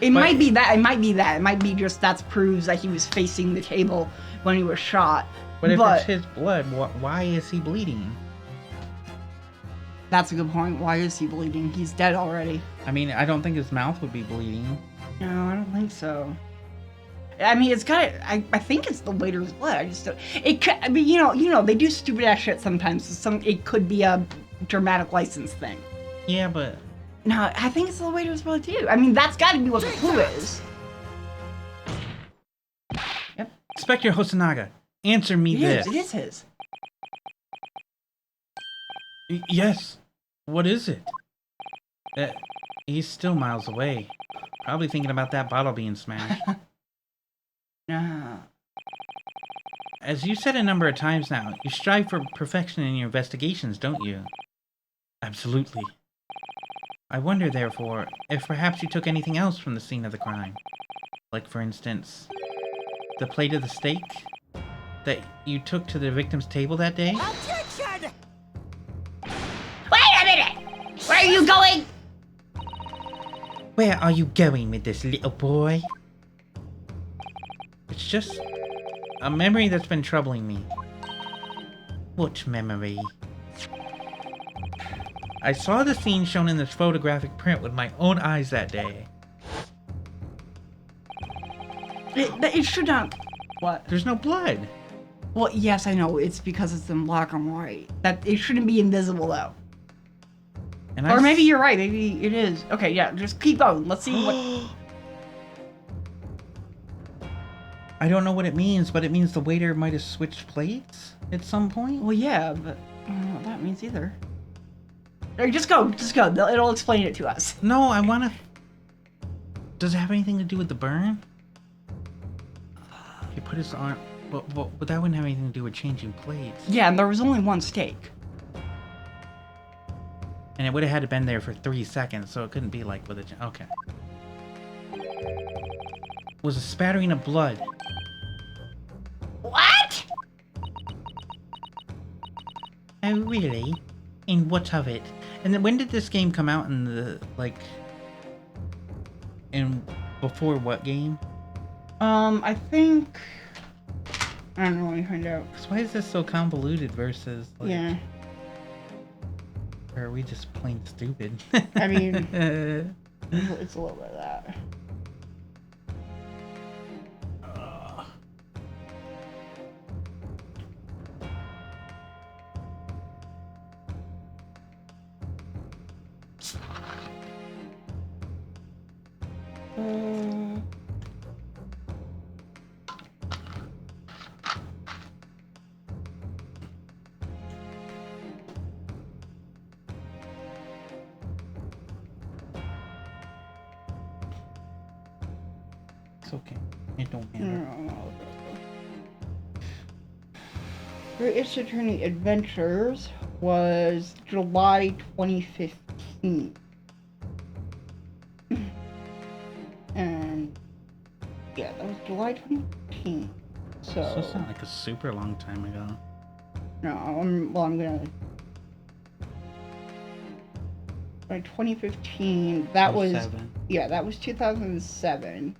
B: it might be that. It might be that. It might be just that proves that he was facing the table when he was shot.
A: But if it's his blood, why is he bleeding?
B: That's a good point. Why is he bleeding? He's dead already.
A: I mean, I don't think his mouth would be bleeding.
B: No, I don't think so. I mean, it's got. I think it's the waiter's blood. I just don't. It could. I mean, you know, they do stupid ass shit sometimes. So it could be a dramatic license thing.
A: Yeah, but
B: No, I think it's the waiter's blood too. I mean, that's got to be what the clue is. Yep.
A: Inspector Hosonaga, answer me this.
B: It is his.
A: Yes. What is it? He's still miles away. Probably thinking about that bottle being smashed.
B: No.
A: As you said a number of times now, you strive for perfection in your investigations, don't you? Absolutely. I wonder, therefore, if perhaps you took anything else from the scene of the crime. Like, for instance, the plate of the steak that you took to the victim's table that day?
D: Objection!
E: Wait a minute! Where are you going?
A: Where are you going with this, little boy? It's just a memory that's been troubling me. What memory? I saw the scene shown in this photographic print with my own eyes that day.
B: It should not. What?
A: There's no blood.
B: Well, yes, I know. It's because it's in black and white. That it shouldn't be invisible though.
A: And
B: Or maybe you're right. Maybe it is. Okay, yeah. Just keep going. Let's see what.
A: I don't know what it means, but it means the waiter might have switched plates at some point.
B: Well, yeah, but I don't know what that means either. Or just go. Just go. It'll explain it to us.
A: No, I want to... Does it have anything to do with the burn? He put his arm... But that wouldn't have anything to do with changing plates.
B: Yeah, and there was only one steak.
A: And it would have had to been there for 3 seconds, so it couldn't be like with a... Okay. Was a spattering of blood.
E: What?
A: Oh, really? And what of it? And then when did this game come out in the, like... And before what game?
B: I think... I don't know, let me find out.
A: 'Cause why is this so convoluted versus, like...
B: Yeah.
A: Or are we just plain stupid?
B: I mean... It's a little bit of that.
A: It's okay. It don't matter.
B: Great Ace Attorney Adventures was July 2015. And yeah, that was July 2015.
A: So it's not like a super long time ago.
B: No, I'm gonna. By 2015, that was
A: 07.
B: yeah, that was 2007.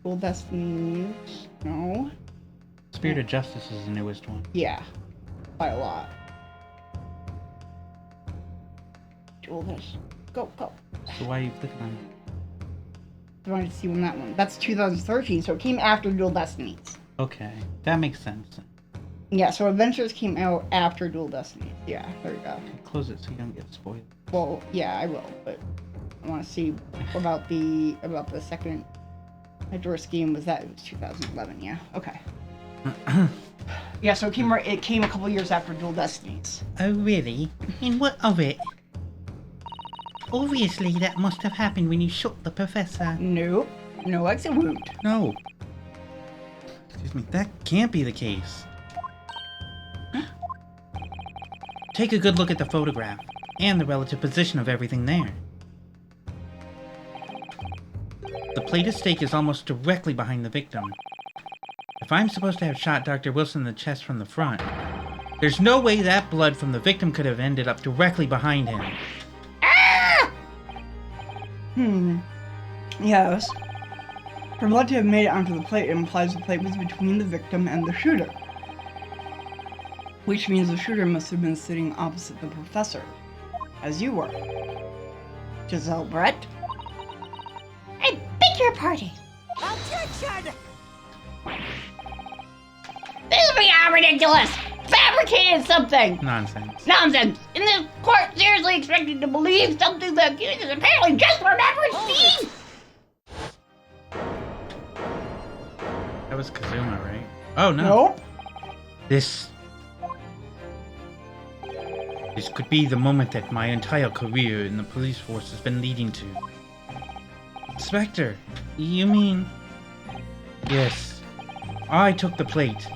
B: Full Destinies, no.
A: Spirit of Justice is the newest one.
B: Yeah, by a lot. Dual this. Go.
A: So why are you clicking on it?
B: I wanted to see when that one. That's 2013, so it came after Dual Destinies.
A: Okay, that makes sense.
B: Yeah, so Adventures came out after Dual Destinies. Yeah, there you go.
A: Close it so you don't get spoiled.
B: Well, yeah, I will, but I want to see about the second Adora scheme. It was 2011. Yeah, okay. Yeah, so it came a couple years after Dual Destinies.
A: Oh, really? And what of it? Obviously, that must have happened when you shot the professor.
B: Nope, no exit wound.
A: No. Excuse me, that can't be the case. Take a good look at the photograph, and the relative position of everything there. The plate of steak is almost directly behind the victim. If I'm supposed to have shot Dr. Wilson in the chest from the front, there's no way that blood from the victim could have ended up directly behind him.
B: Yes. For blood to have made it onto the plate, it implies the plate was between the victim and the shooter. Which means the shooter must have been sitting opposite the professor, as you were. Giselle Brett?
E: I beg your pardon.
D: Objection!
E: This is beyond ridiculous. Fabricated something.
C: Nonsense.
E: Nonsense. And this court seriously expected to believe something the accused is apparently just remembered seeing?
C: That was Kazuma, right? Oh, no.
B: Nope.
C: This could be the moment that my entire career in the police force has been leading to. Inspector, you mean... Yes. I took the plate.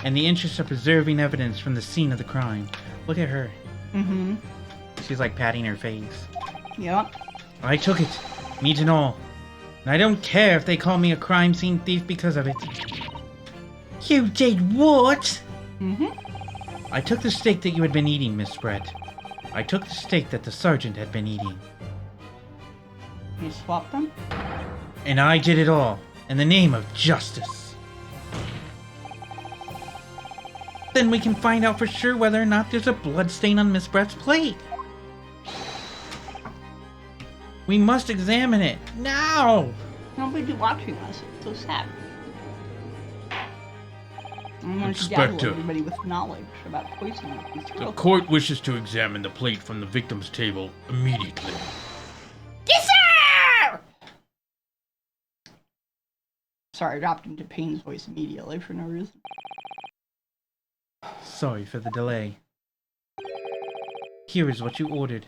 C: In the interest of preserving evidence from the scene of the crime. Look at her.
B: Mm-hmm.
C: She's like patting her face.
B: Yep.
C: I took it. Meat and all. And I don't care if they call me a crime scene thief because of it.
A: You did what?
B: Mm-hmm.
C: I took the steak that you had been eating, Miss Brett. I took the steak that the sergeant had been eating.
B: You swapped them?
C: And I did it all in the name of justice. Then we can find out for sure whether or not there's a blood stain on Miss Brett's plate. We must examine it now.
B: Nobody watching us. It's so sad. I want to
C: Inspector.
B: dazzle everybody with knowledge about poisoning these
C: The
B: girls.
C: court wishes to examine the plate from the victim's table immediately.
E: Yes, sir!
B: Sorry, I dropped into Payne's voice immediately for no reason.
C: Sorry for the delay. Here is what you ordered.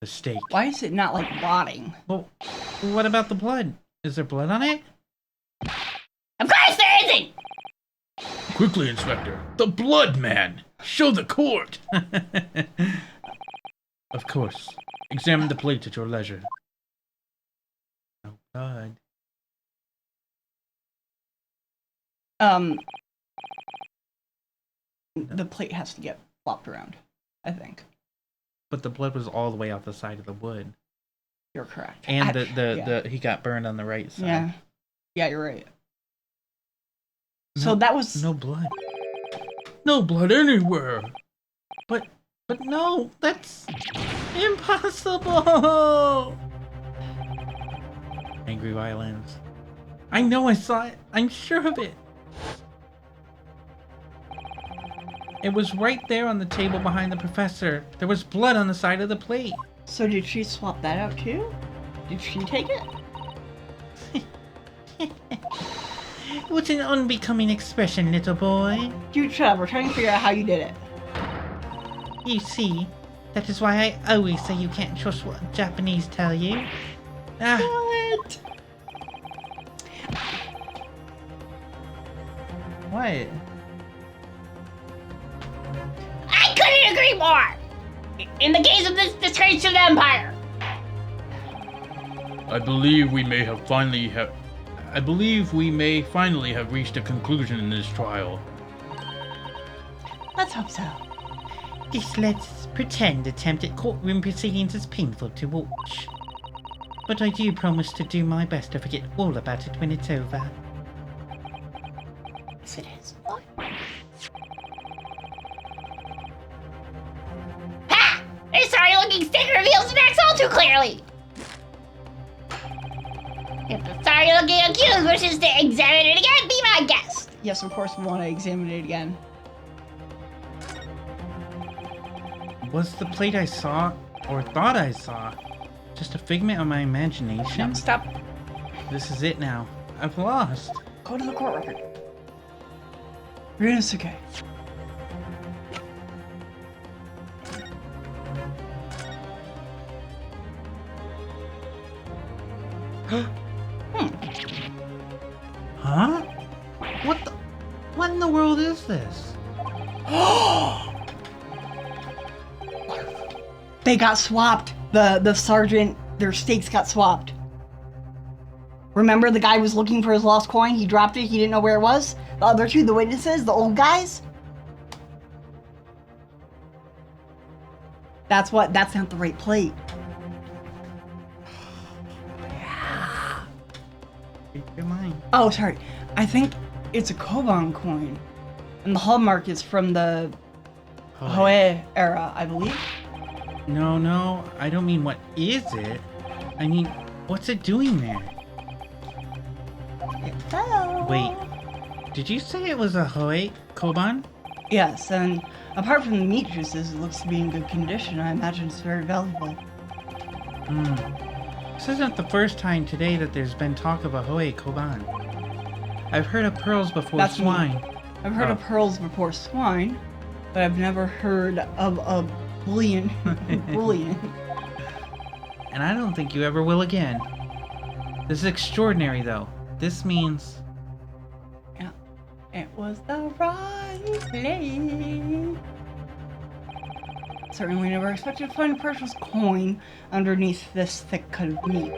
C: The steak.
B: Why is it not like rotting?
C: Well, what about the blood? Is there blood on it?
E: Of course there isn't!
C: Quickly, Inspector. The blood man! Show the court! Of course. Examine the plate at your leisure. Oh, God.
B: The plate has to get flopped around, I think.
C: But the blood was all the way out the side of the wood.
B: You're correct.
C: And
B: Yeah.
C: he got burned on the right side.
B: Yeah. Yeah, you're right. So that was...
C: No blood. No blood anywhere! But no, that's impossible! Angry violins. I know I saw it. I'm sure of it. It was right there on the table behind the professor. There was blood on the side of the plate.
B: So did she swap that out too? Did she take it?
A: What an unbecoming expression, little boy.
B: Dude, shut up. We're trying to figure out how you did it.
A: You see, that is why I always say you can't trust what Japanese tell you. Ah,
B: What?
C: What?
E: I couldn't agree more! In the case of this disgrace to the Empire!
C: I believe we may finally have reached a conclusion in this trial.
B: Let's hope so.
A: this let's pretend attempt at courtroom proceedings is painful to watch. But I do promise to do my best to forget all about it when it's over.
E: Yes, it is. Ha! This sorry-looking stick reveals the facts all too clearly! If the sorry-looking accused wishes to examine it again, be my guest!
B: Yes, of course we want to examine it again.
C: Was the plate I saw, or thought I saw, just a figment of my imagination?
B: No, stop.
C: This is it now. I've lost.
B: Go to the court record. Ryunosuke.
C: Huh? What in the world is this?
B: They got swapped. The sergeant, their stakes got swapped. Remember the guy was looking for his lost coin? He dropped it, he didn't know where it was? The other two, the witnesses, the old guys? That's not the right plate.
C: Keep your mind.
B: Oh, sorry. I think it's a Koban coin. And the hallmark is from the
F: Hoei era, I believe.
C: No, I don't mean what is it. I mean, what's it doing there?
F: It fell.
C: Wait, did you say it was a Hoei Koban?
F: Yes, and apart from the meat juices, it looks to be in good condition. I imagine it's very valuable.
C: This isn't the first time today that there's been talk of a Hoei Koban. I've heard of pearls before
F: That's me.
C: swine.
F: I've heard of pearls before swine, but I've never heard of a bullion. Bullion.
C: And I don't think you ever will again. This is extraordinary, though. This means...
F: Yeah, it was the right place. Certainly never expected to find a precious coin underneath this thick cut of meat.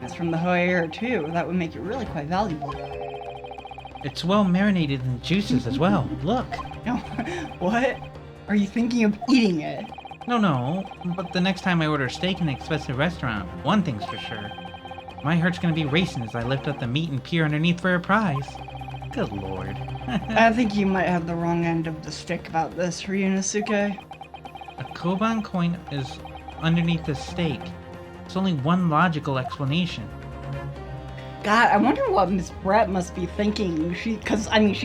F: That's from the Hoei era too. That would make it really quite valuable.
C: it's well marinated in juices as well. Look.
F: No, what? Are you thinking of eating it?
C: No, but the next time I order steak in an expensive restaurant, one thing's for sure. My heart's gonna be racing as I lift up the meat and peer underneath for a prize. Good lord.
F: I think you might have the wrong end of the stick about this, Ryunosuke.
C: A Koban coin is underneath the steak. There's only one logical explanation.
F: God, I wonder what Miss Brett must be thinking. She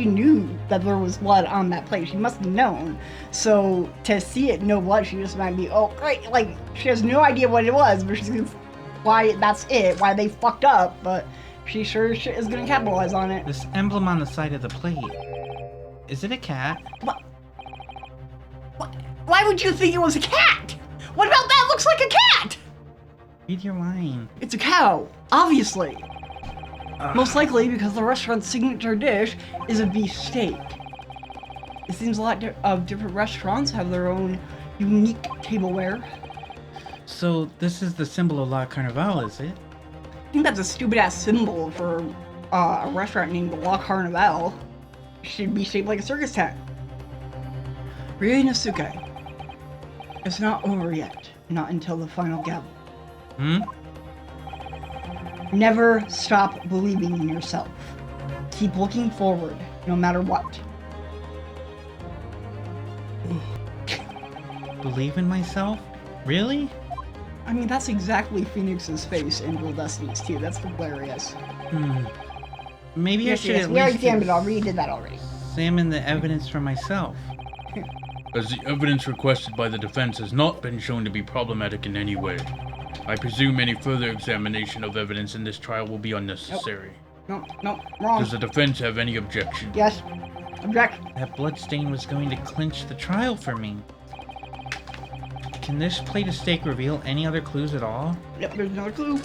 F: knew that there was blood on that plate. She must have known. So to see it, no blood, she just might be, oh, great. Like, she has no idea what it was, but she's gonna, why that's it, why they fucked up, but she sure is gonna capitalize on it.
C: This emblem on the side of the plate. Is it a cat?
F: What? Why would you think it was a cat? What about that looks like a cat?
C: Read your line.
F: It's a cow, obviously. Most likely because the restaurant's signature dish is a beef steak. It seems a lot of different restaurants have their own unique tableware.
C: So this is the symbol of La Carnival, is it?
F: I think that's a stupid ass symbol for a restaurant named La Carnival. It should be shaped like a circus tent. Ryunosuke. It's not over yet. Not until the final gavel. Never stop believing in yourself. Keep looking forward, no matter what.
C: Believe in myself? Really?
F: I mean, that's exactly Phoenix's face in Dual Destinies 2. That's hilarious.
C: Maybe I should
B: Yes,
C: at
B: we already
C: least
B: examined it already. We did that already.
C: examine the evidence for myself.
G: As the evidence requested by the defense has not been shown to be problematic in any way, I presume any further examination of evidence in this trial will be unnecessary.
F: No, wrong.
G: Does the defense have any objection?
B: Yes. Object.
C: That bloodstain was going to clinch the trial for me. Can this plate of steak reveal any other clues at all?
F: Yep, there's another clue.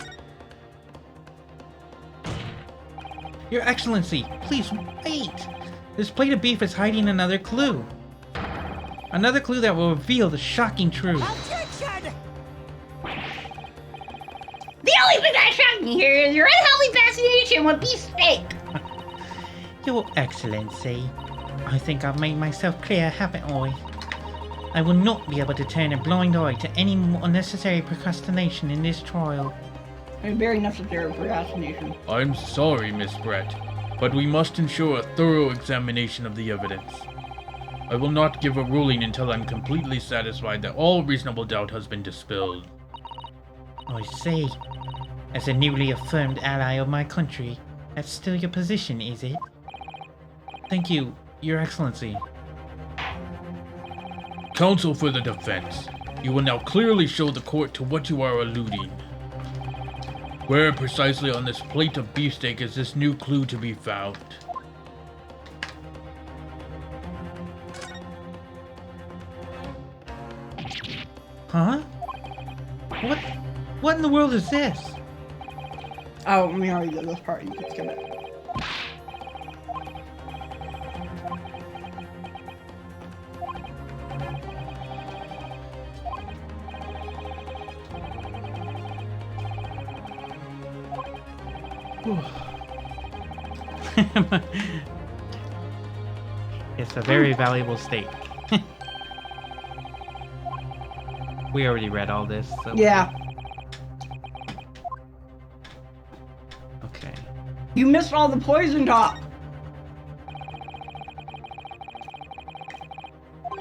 C: Your Excellency, please wait! This plate of beef is hiding another clue. Another clue that will reveal the shocking truth.
D: Objection!
E: The only thing that shocked me here is your unhealthy fascination with beef steak.
A: Your Excellency, I think I've made myself clear, haven't I? I will not be able to turn a blind eye to any more unnecessary procrastination in this trial.
F: And very necessary for assassination.
G: I'm sorry, Miss Brett, but we must ensure a thorough examination of the evidence. I will not give a ruling until I'm completely satisfied that all reasonable doubt has been dispelled.
A: I see. As a newly affirmed ally of my country, that's still your position, is it?
C: Thank you, Your Excellency.
G: Counsel for the defense, you will now clearly show the court to what you are alluding. Where precisely on this plate of beefsteak is this new clue to be found?
C: Huh? What in the world is this?
F: Oh, we already did this part. You can skip it.
C: It's a very valuable steak. We already read all this, so...
F: Yeah.
C: Okay.
F: You missed all the poison talk.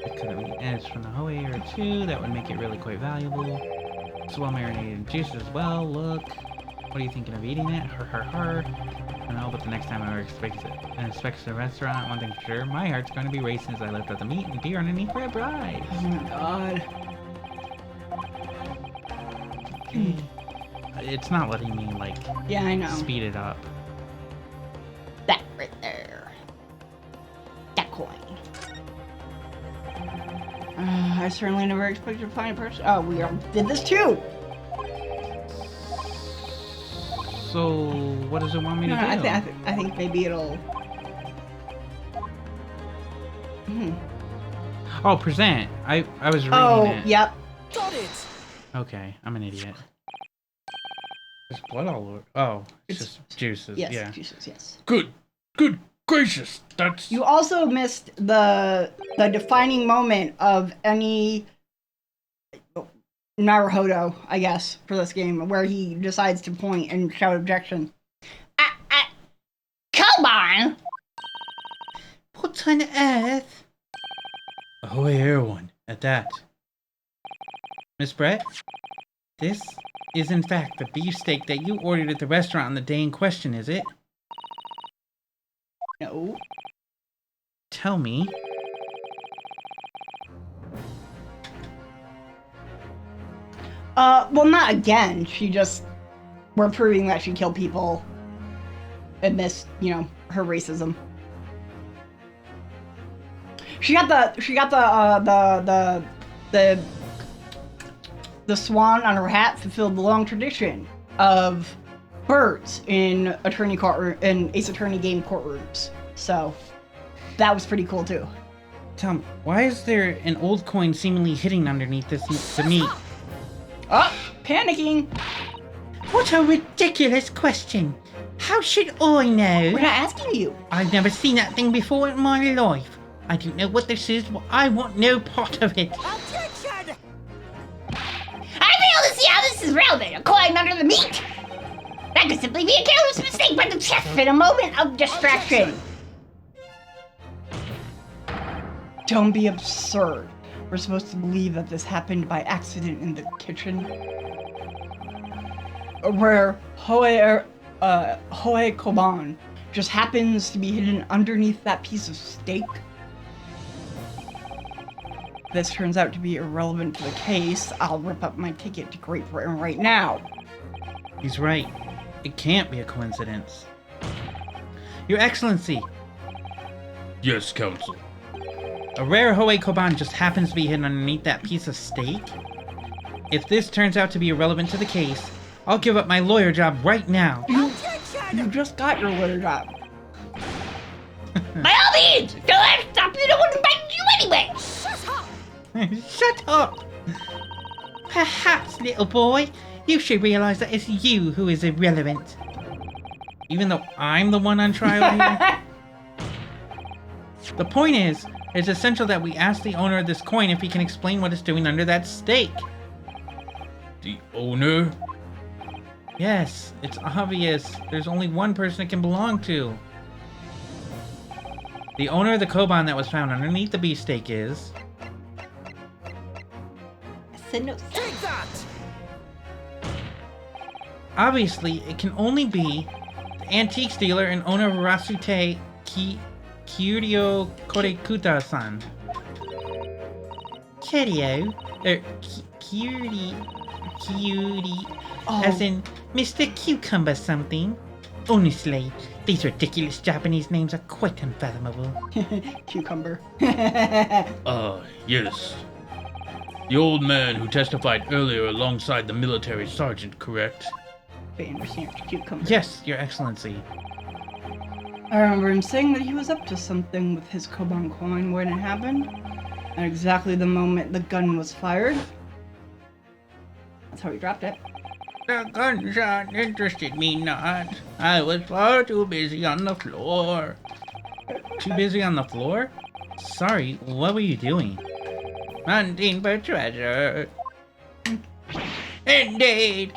C: The cut out the edge from the Hoe or 2. That would make it really quite valuable. It's well marinated juice as well. Look. What are you thinking of eating it? Her. No, but the next time I inspect the restaurant, one thing's for sure, my heart's going to be racing as I lift up the meat and beer underneath for a bride.
F: Oh my god.
C: Okay. It's not letting me, like,
F: Yeah, I know.
C: speed it up.
B: That right there. That coin.
F: I certainly never expected to find a person. Oh, we all did this too!
C: So, what does it want me to do?
F: I think maybe it'll...
C: Oh, present. I was reading
F: Oh,
C: it.
F: yep.
D: Got it!
C: Okay, I'm an idiot. There's blood all over. Oh, it's
F: It's-
C: just juices.
F: Yes,
C: Yeah.
F: juices, yes.
G: Good gracious, that's...
F: You also missed the defining moment of any Naruhodo, I guess, for this game, where he decides to point and shout objection.
B: Come on!
A: What on earth?
C: A Hoe Air one, at that. Miss Brett? This is in fact the beefsteak that you ordered at the restaurant on the day in question, is it?
F: No.
C: Tell me.
F: Well, not again. She just... We're proving that she killed people and missed, you know, her racism. She got the swan on her hat fulfilled the long tradition of birds in Ace Attorney game courtrooms. So that was pretty cool too.
C: Tell me, why is there an old coin seemingly hidden underneath the meat?
F: Oh, panicking!
A: What a ridiculous question. How should I know?
F: We're not asking you.
A: I've never seen that thing before in my life. I don't know what this is, but I want no part of it.
D: Objection!
E: I fail to see how this is relevant. A coin under the meat. That could simply be a careless mistake by the chef in a moment of distraction.
F: Don't be absurd. We're supposed to believe that this happened by accident in the kitchen. Where Hoe Koban just happens to be hidden underneath that piece of steak. This turns out to be irrelevant to the case. I'll rip up my ticket to Great Britain right now.
C: He's right. It can't be a coincidence. Your Excellency,
G: Yes, Counsel.
C: a rare Hoe Koban just happens to be hidden underneath that piece of steak. If this turns out to be irrelevant to the case, I'll give up my lawyer job right now.
D: Objection!
F: You just got your lawyer job.
E: By all means, don't let it stop you. No one invited you anyway.
D: Shut up!
A: Shut up! Perhaps, little boy, you should realize that it's you who is irrelevant.
C: Even though I'm the one on trial here? The point is, it's essential that we ask the owner of this coin if he can explain what it's doing under that steak.
G: The owner?
C: Yes, it's obvious. There's only one person it can belong to. The owner of the Koban that was found underneath the beefsteak is...
B: I said no.
D: Take that!
C: Obviously, it can only be the antique dealer and owner of Rasute Kyuryo Korekuta-san.
A: Cheerio. Cutie, as in Mr. Cucumber something. Honestly, these ridiculous Japanese names are quite unfathomable.
F: Cucumber.
G: Yes. The old man who testified earlier alongside the military sergeant, correct?
F: I understand. Cucumber.
C: Yes, Your Excellency.
F: I remember him saying that he was up to something with his Koban coin when it happened. At exactly the moment the gun was fired. That's how he dropped it.
C: The gunshot interested me not. I was far too busy on the floor. Too busy on the floor? Sorry, what were you doing? Hunting for treasure. Indeed!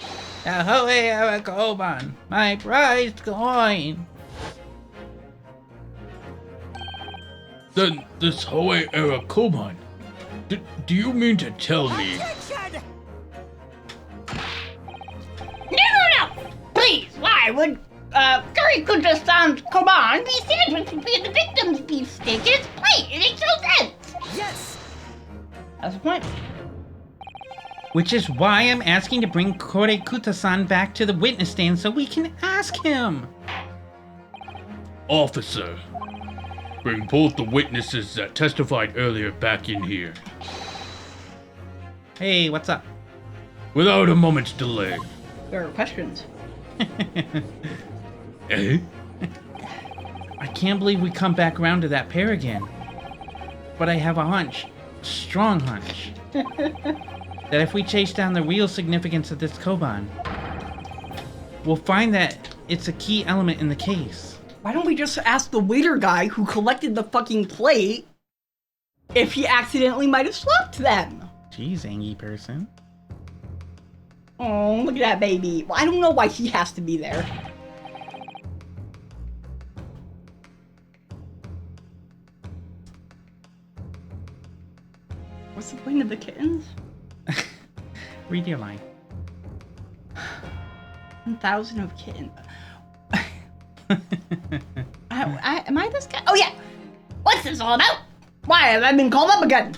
C: The Hoe Koban, my prized coin.
G: Then this Hoe era Koban, Do you mean to tell me?
D: Attention!
E: No! Please, why would Kurikuta-san's koban be sandwiched between the victim's beefsteak and its plate? It makes no sense!
D: Yes!
F: That's the point.
C: Which is why I'm asking to bring Kurikuta-san back to the witness stand so we can ask him.
G: Officer, bring both the witnesses that testified earlier back in here.
C: Hey, what's up?
G: Without a moment's delay.
F: There are questions.
G: Eh?
C: I can't believe we come back around to that pair again. But I have a hunch, strong hunch, that if we chase down the real significance of this koban, we'll find that it's a key element in the case.
F: Why don't we just ask the waiter guy who collected the fucking plate if he accidentally might have swapped them?
C: Jeez, Angie person.
F: Oh, look at that baby. Well, I don't know why he has to be there. What's the point of the kittens?
C: Read your line.
F: 1,000 of kittens. Am I this guy? Oh yeah!
E: What's this all about?
F: Why have I been called up again?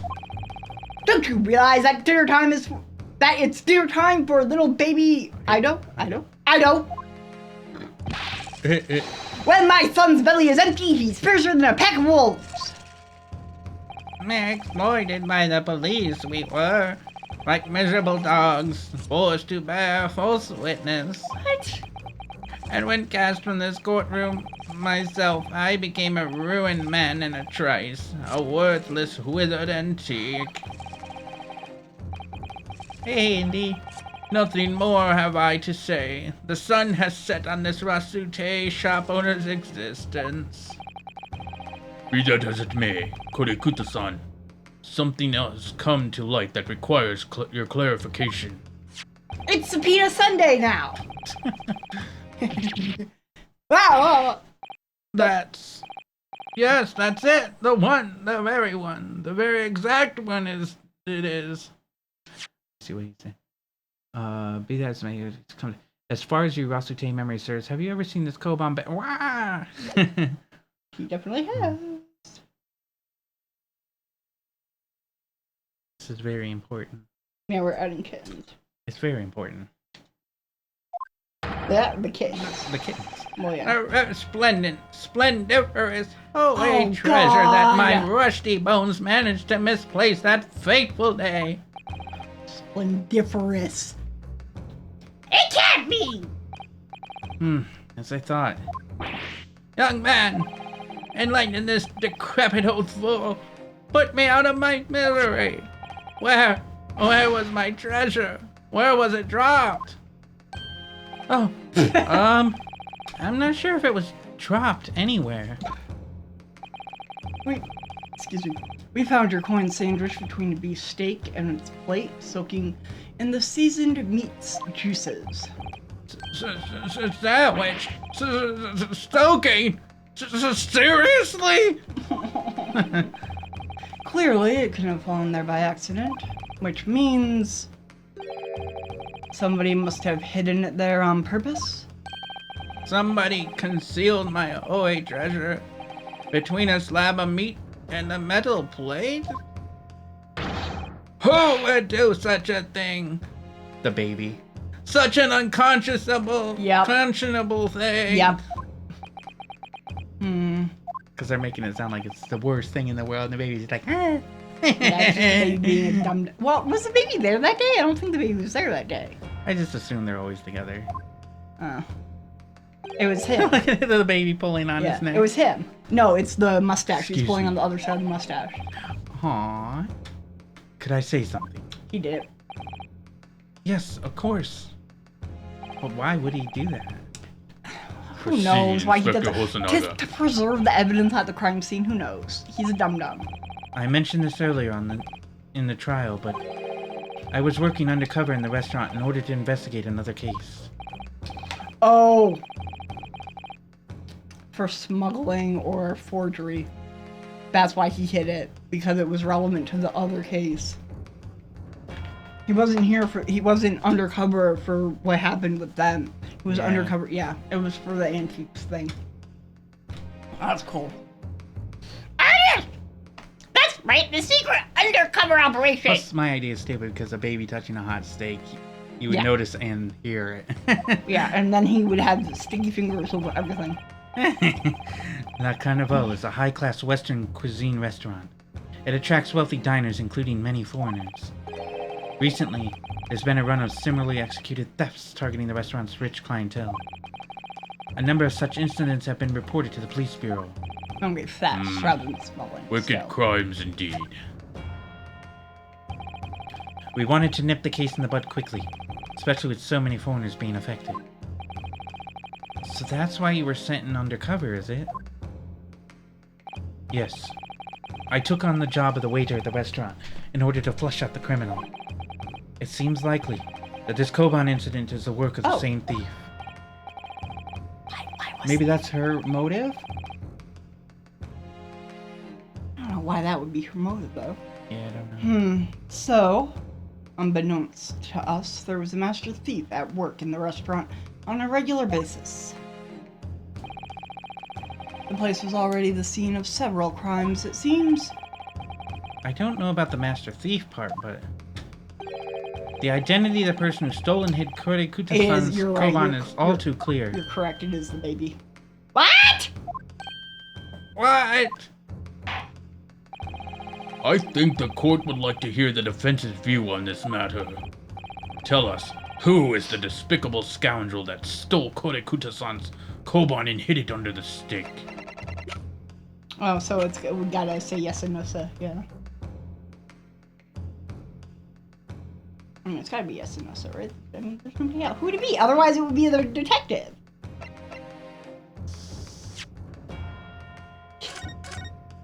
F: Don't you realize that it's dinner time for little baby Ido? When my son's belly is empty, he's fiercer than a pack of wolves.
C: Exploited by the police, we were. Like miserable dogs, forced to bear false witness.
F: What?
C: And when cast from this courtroom, myself, I became a ruined man in a trice. A worthless, withered antique. Hey, Indy. Nothing more have I to say. The sun has set on this Rasute shop owner's existence.
G: Be that as it may, Kurikuta-san, something else come to light that requires your clarification.
F: It's Subpoena Sunday now. Wow.
C: Yes, that's it. The one, the very one, the very exact one it is. Let's see what he said. Be that as may, as far as your Rasute memory serves, have you ever seen this koban? Wah!
F: He definitely has.
C: This is very important.
F: Yeah, we're adding kittens.
C: It's very important.
F: Yeah, the kittens.
C: The kittens.
F: Well, yeah.
C: A resplendent, splendiferous, holy
F: Oh,
C: treasure that my
F: God.
C: rusty bones managed to misplace that fateful day.
F: Splendiferous.
E: It can't be!
C: As I thought. Young man, enlighten this decrepit old fool. Put me out of my misery. Where was my treasure? Where was it dropped? Oh, I'm not sure if it was dropped anywhere.
F: Excuse me. We found your coin sandwiched between a beef steak and its plate, soaking in the seasoned meat's juices.
C: Sandwich? Stoking? Seriously?
F: Clearly, it couldn't have fallen there by accident, which means somebody must have hidden it there on purpose.
C: Somebody concealed my OA treasure between a slab of meat and a metal plate? Who would do such a thing? The baby. Such an unconscionable, conscionable thing.
F: Yep.
C: Because they're making it sound like it's the worst thing in the world, and the baby's like,
F: Yeah, it's just the baby being a dumb. Well, was the baby there that day? I don't think the baby was there that day.
C: I just assume they're always together.
F: Oh. It was him.
C: The baby pulling on
F: Yeah,
C: his neck.
F: it was him. No, it's the mustache. He's
C: Excuse
F: pulling
C: me.
F: on the other side of the mustache.
C: Aww. Could I say something?
F: He did it.
C: Yes, of course. But why would he do that?
F: Who knows why he did
G: Inspector
F: that?
G: Hosonaga.
F: To preserve the evidence at the crime scene. Who knows? He's a dum-dum.
C: I mentioned this earlier in the trial, but I was working undercover in the restaurant in order to investigate another case.
F: Oh. For smuggling or forgery. That's why he hid it, because it was relevant to the other case. He wasn't undercover for what happened with them. He was undercover, yeah. It was for the antiques thing. That's cool.
E: That's right, the secret undercover operation.
C: Plus, my idea is stupid because a baby touching a hot steak, you would notice and hear it.
F: Yeah, and then he would have the sticky fingers over everything.
C: La Carnival is a high-class Western cuisine restaurant. It attracts wealthy diners, including many foreigners. Recently, there's been a run of similarly executed thefts targeting the restaurant's rich clientele. A number of such incidents have been reported to the police bureau.
F: Okay, thefts rather than smuggling.
G: Wicked
F: so.
G: crimes indeed.
C: We wanted to nip the case in the bud quickly, especially with so many foreigners being affected. So that's why you were sent in undercover, is it? Yes. I took on the job of the waiter at the restaurant in order to flush out the criminal. It seems likely that this Koban incident is the work of the same thief. Maybe that's her motive?
F: I don't know why that would be her motive, though.
C: Yeah, I don't know.
F: So, unbeknownst to us, there was a master thief at work in the restaurant on a regular basis. The place was already the scene of several crimes, it seems.
C: I don't know about the master thief part, but the identity of the person who stole and hid Kore Kuta-san's
F: You're right,
C: Koban is all too clear.
F: You're correct, it is the baby.
E: What?
C: What?
G: I think the court would like to hear the defense's view on this matter. Tell us, who is the despicable scoundrel that stole Kore Kuta-san's Koban and hid it under the steak?
F: Oh, so we gotta say yes and no, sir. Yeah. I mean, it's gotta be yes and no, sir, right? I mean, there's nobody else. Who would it be? Otherwise, it would be the detective.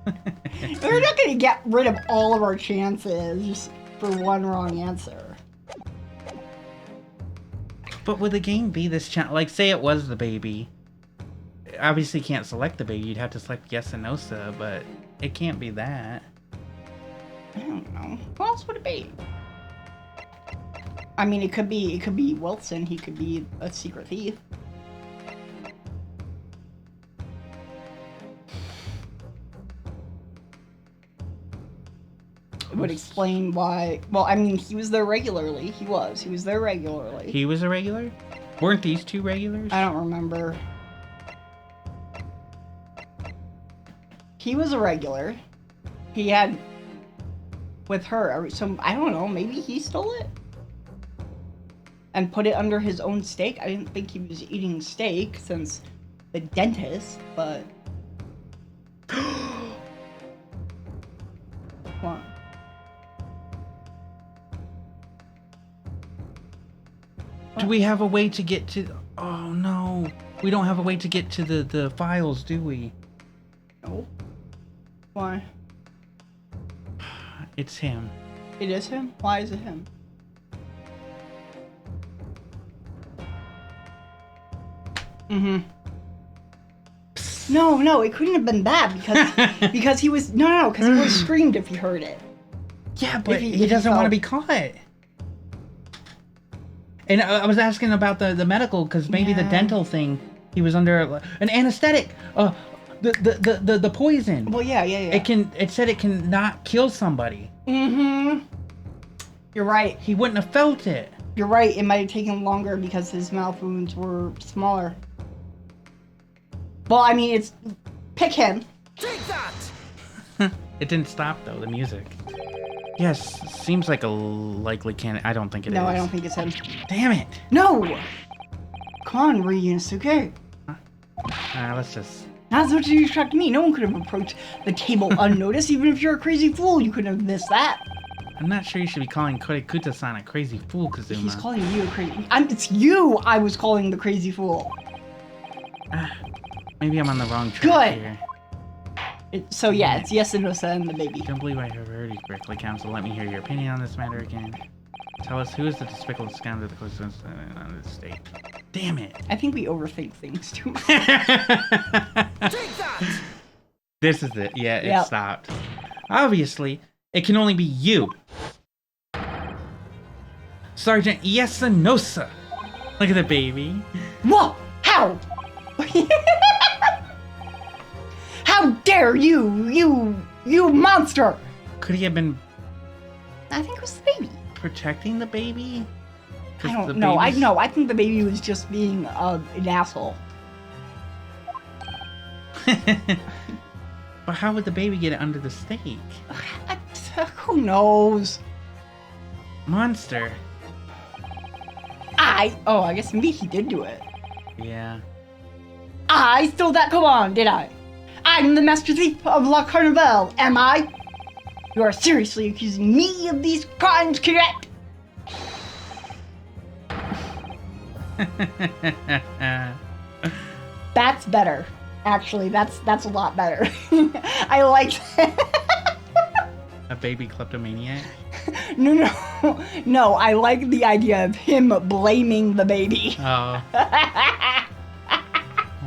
F: We're not gonna get rid of all of our chances for one wrong answer.
C: But would the game be this like, say it was the baby. Obviously can't select the baby, you'd have to select yes and no, sir, but it can't be that.
F: I don't know. Who else would it be? I mean, it could be Wilson. He could be a secret thief. It would explain why. Well, I mean, he was there regularly. He was there regularly.
C: He was a regular? Weren't these two regulars?
F: I don't remember. He was a regular. He had with her. So I don't know. Maybe he stole it and put it under his own steak. I didn't think he was eating steak since the dentist, but what?
C: Do we have a way to get to... Oh, no. We don't have a way to get to the files, do we?
F: No. Why?
C: It's him.
F: It is him? Why is it him? No, it couldn't have been that because because he was because he would have screamed if he heard it.
C: Yeah, but
F: If
C: he
F: he
C: doesn't want to
F: felt-
C: be caught. And I was asking about the medical, because maybe the
F: Yeah.
C: dental thing, he was under an anesthetic. The poison.
F: Well, yeah.
C: It said it can not kill somebody.
F: You're right.
C: He wouldn't have felt it.
F: You're right. It might have taken longer because his mouth wounds were smaller. Well, I mean, it's pick him.
D: Take that!
C: It didn't stop though, the music. Yes, seems like a likely candidate. I don't think it is.
F: No, I don't think it's him.
C: Damn it!
F: No! Come on, Ryunosuke.
C: Let's just...
F: That's what you distracted me. No one could have approached the table unnoticed. Even if you're a crazy fool, you couldn't have missed that.
C: I'm not sure you should be calling Kore Kuta-san a crazy fool, Kazuma.
F: He's calling you a crazy... It's you I was calling the crazy fool.
C: Maybe I'm on the wrong track
F: Good.
C: here.
F: So yeah, it's yes and no and the baby.
C: Don't believe I have heard you correctly, Counsel. Let me hear your opinion on this matter again. Tell us, who is the despicable scoundrel that goes on the state? Damn it!
F: I think we overthink things too much.
D: Take that!
C: This is it. Yeah, it
F: Yep.
C: stopped. Obviously, it can only be you. Sergeant Yesanosa. Look at the baby.
F: What? How? How dare you monster!
C: Could he have been
F: I think it was the baby.
C: protecting the baby? 'Cause
F: I
C: the
F: don't know. I
C: baby's-
F: know. I think the baby was just being an asshole.
C: But how would the baby get it under the stake?
F: Who knows?
C: Monster.
F: I guess maybe he did do it.
C: Yeah.
F: I stole that command, did I? I'm the master thief of La Carnival, am I? You are seriously accusing me of these crimes, cadet? That's better. Actually, that's a lot better. I like that.
C: A baby kleptomaniac?
F: No, I like the idea of him blaming the baby.
C: Oh.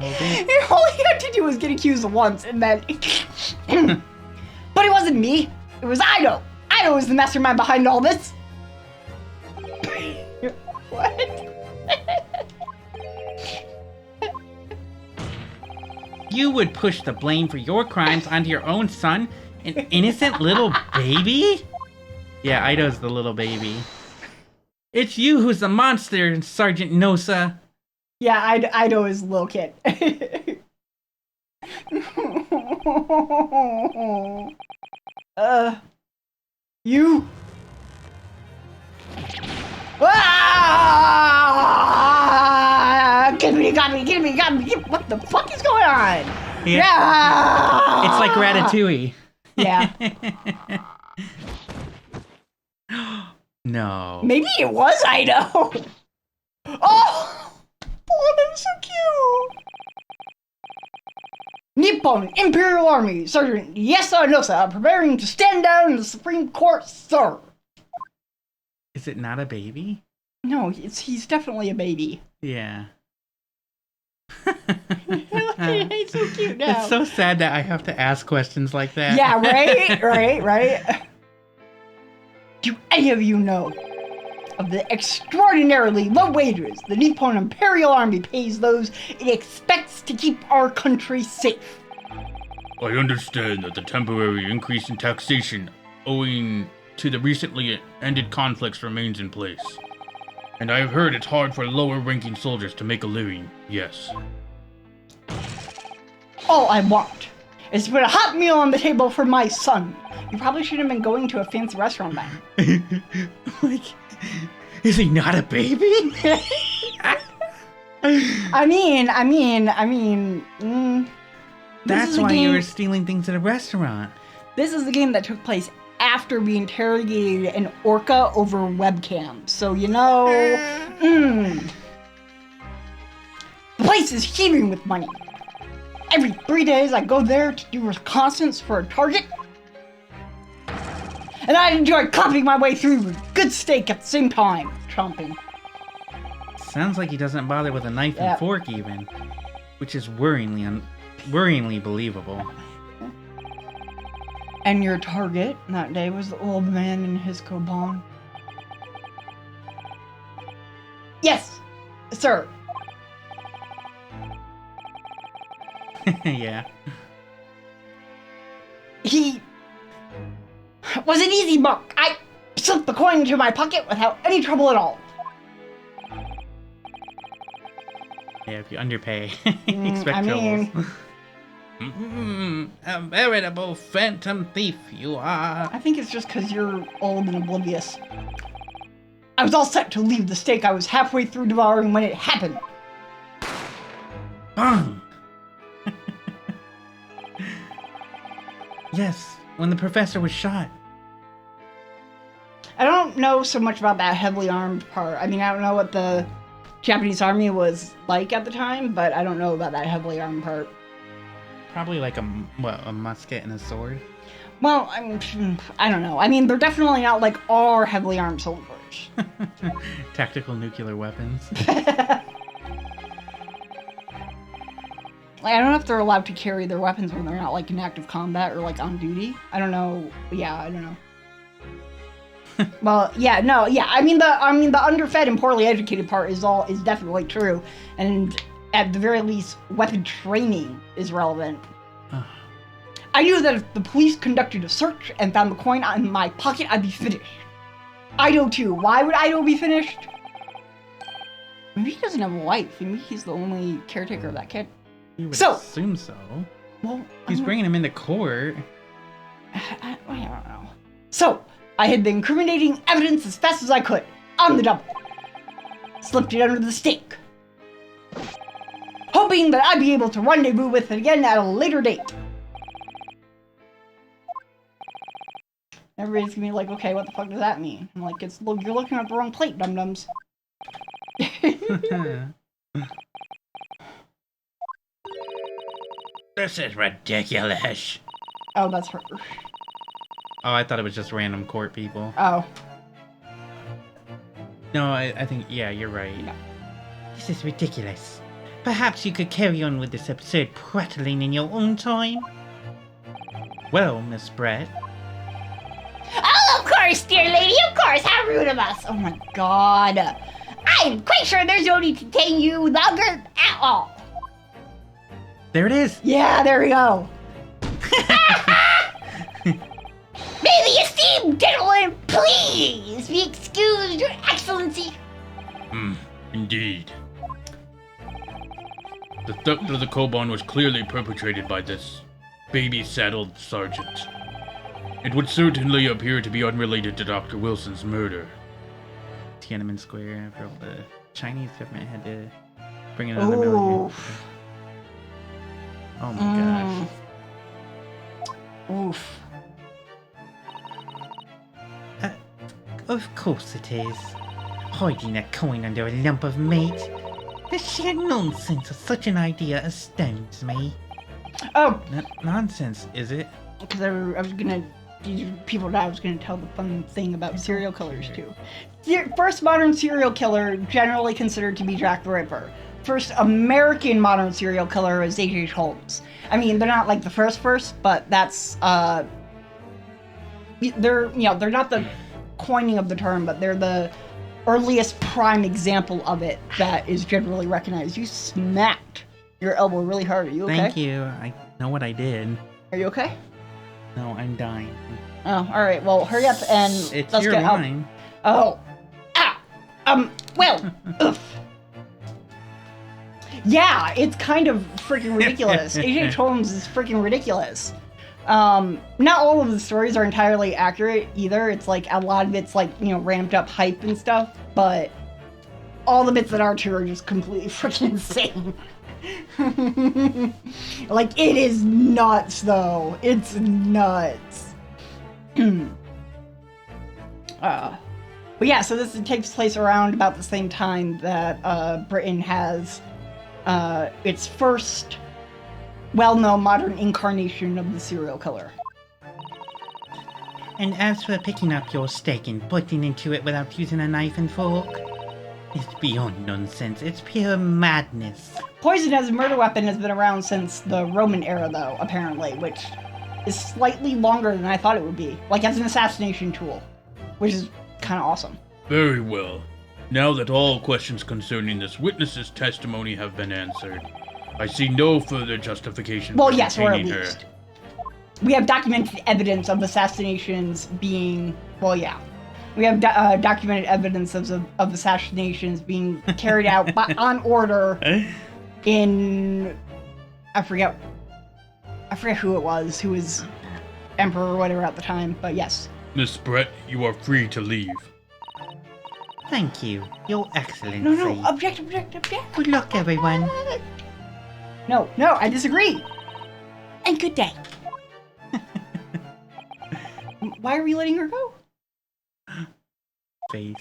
C: Well, then-
F: All he had to do was get accused once, and then... But it wasn't me. It was Ido. Ido is the mastermind behind all this. What?
C: You would push the blame for your crimes onto your own son, an innocent little baby? Yeah, Ido's the little baby. It's you who's the monster, Sergeant Nosa.
F: Yeah, Ido is a little kid. You. Ah! Get me! What the fuck is going on? Yeah!
C: It's like Ratatouille.
F: Yeah.
C: No.
F: Maybe it was Ido. Oh, that's so cute. Nippon Imperial Army Sergeant Yesanosa preparing to stand down in the Supreme Court, sir.
C: Is it not a baby?
F: No, he's definitely a baby.
C: Yeah.
F: He's so cute now.
C: It's so sad that I have to ask questions like that.
F: Yeah, right. Do any of you know of the extraordinarily low wages the Nippon Imperial Army pays those it expects to keep our country safe?
G: I understand that the temporary increase in taxation owing to the recently ended conflicts remains in place. And I have heard it's hard for lower-ranking soldiers to make a living, yes.
F: All I want is to put a hot meal on the table for my son. You probably shouldn't have been going to a fancy restaurant then.
C: Like, is he not a baby?
F: I mean,
C: That's why you were stealing things at a restaurant.
F: This is the game that took place after we interrogated an orca over webcam. So, you know, the place is heaving with money. Every 3 days I go there to do reconnaissance for a target. And I enjoy copying my way through with good steak at the same time. Chomping.
C: Sounds like he doesn't bother with a knife
F: Yeah.
C: and fork even, which is worryingly believable.
F: And your target that day was the old man in his koban. Yes, sir.
C: Yeah.
F: He was an easy mark. I slipped the coin into my pocket without any trouble at all.
C: Yeah, if you underpay, expect
F: I
C: troubles.
F: mean-
C: A veritable phantom thief you are.
F: I think it's just because you're old and oblivious. I was all set to leave the steak I was halfway through devouring when it happened.
C: Bang! Yes, when the professor was shot.
F: I don't know so much about that heavily armed part. I mean, I don't know what the Japanese army was like at the time, but I don't know about that heavily armed part.
C: Probably like a musket and a sword.
F: Well, I don't know. I mean, they're definitely not like our heavily armed soldiers.
C: Tactical nuclear weapons.
F: Like, I don't know if they're allowed to carry their weapons when they're not, like, in active combat or, like, on duty. I don't know. Yeah, I don't know. Well, yeah, no, yeah. I mean, the underfed and poorly educated part is definitely true, and at the very least, weapon training is relevant. I knew that if the police conducted a search and found the coin in my pocket, I'd be finished. Ido too. Why would Ido be finished? Maybe he doesn't have a wife. Maybe he's the only caretaker of that kid.
C: You would
F: So-
C: assume so.
F: Well,
C: He's bringing him into court.
F: I don't know. So, I hid the incriminating evidence as fast as I could, on the double. Slipped it under the stake. Hoping that I'd be able to rendezvous with it again at a later date. Everybody's gonna be like, okay, what the fuck does that mean? I'm like, you're looking at the wrong plate, dum-dums.
C: This is ridiculous.
F: Oh, that's her.
C: Oh, I thought it was just random court people.
F: Oh.
C: No, I think, yeah, you're right.
F: No.
A: This is ridiculous. Perhaps you could carry on with this absurd prattling in your own time?
C: Well, Miss Brett.
E: Oh, of course, dear lady, of course. How rude of us.
F: Oh my god.
E: I'm quite sure there's no need to detain you longer at all.
C: There it is.
F: Yeah, there we go.
E: May the esteemed gentleman please be excused, Your Excellency.
G: Indeed. The theft of the Koban was clearly perpetrated by this baby-saddled sergeant. It would certainly appear to be unrelated to Dr. Wilson's murder.
C: Tiananmen Square, after all the Chinese government had to bring in another military.
F: Oof.
C: Oh my gosh.
F: Oof.
A: Of course it is. Hiding that coin under a lump of meat. The sheer nonsense of such an idea astounds me.
F: Oh,
C: Nonsense, is it?
F: because I was gonna, I was gonna tell the fun thing about serial killers too. First modern serial killer generally considered to be Jack the Ripper. First American modern serial killer is H.H. Holmes. I mean, they're not like the first, but that's they're not the coining of the term, but they're the earliest prime example of it that is generally recognized. You smacked your elbow really hard. Are you okay?
C: Thank you. I know what I did.
F: Are you okay?
C: No, I'm dying.
F: Oh, all right. Well, hurry up and
C: It's
F: let's
C: your
F: get out.
C: line.
F: Oh. Well, oof. Yeah, it's kind of freaking ridiculous. H.H. Holmes is freaking ridiculous. Not all of the stories are entirely accurate either. It's like a lot of it's like, ramped up hype and stuff, but all the bits that are true are just completely freaking insane. Like, it is nuts though. It's nuts. But yeah, so this takes place around about the same time that Britain has its first well-known modern incarnation of the serial killer.
A: And as for picking up your steak and biting into it without using a knife and fork, it's beyond nonsense. It's pure madness.
F: Poison as a murder weapon has been around since the Roman era, though, apparently, which is slightly longer than I thought it would be. Like, as an assassination tool, which is kind of awesome.
G: Very well. Now that all questions concerning this witness's testimony have been answered, I see no further justification
F: Well,
G: for
F: yes, or at
G: detaining her.
F: least. We have documented evidence of assassinations being... Well, yeah. We have documented evidence of assassinations being carried out on order in... I forget who it was, who was emperor or whatever at the time, but yes.
G: Miss Brett, you are free to leave.
A: Thank you, Your Excellency.
F: No, object.
A: Good luck, everyone.
F: No, I disagree. And good day. Why are we letting her go?
C: Face.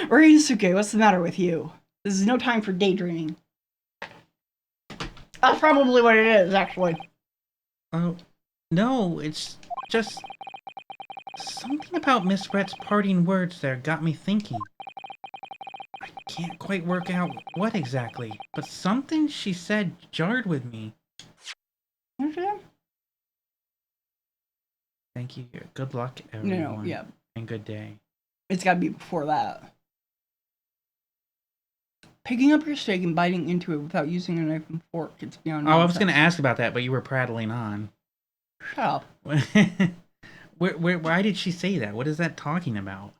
F: Ryusuke, what's the matter with you? This is no time for daydreaming. That's probably what it is, actually.
C: Oh, no, it's just... Something about Miss Brett's parting words there got me thinking. I can't quite work out what exactly, but something she said jarred with me.
F: What's that?
C: Thank you. Good luck, everyone.
F: No, yeah.
C: And good day.
F: It's gotta be before that. Picking up your steak and biting into it without using a knife and fork, it's beyond
C: Oh, I was
F: nonsense.
C: going to ask about that, but you were prattling on.
F: Shut up.
C: Why did she say that? What is that talking about?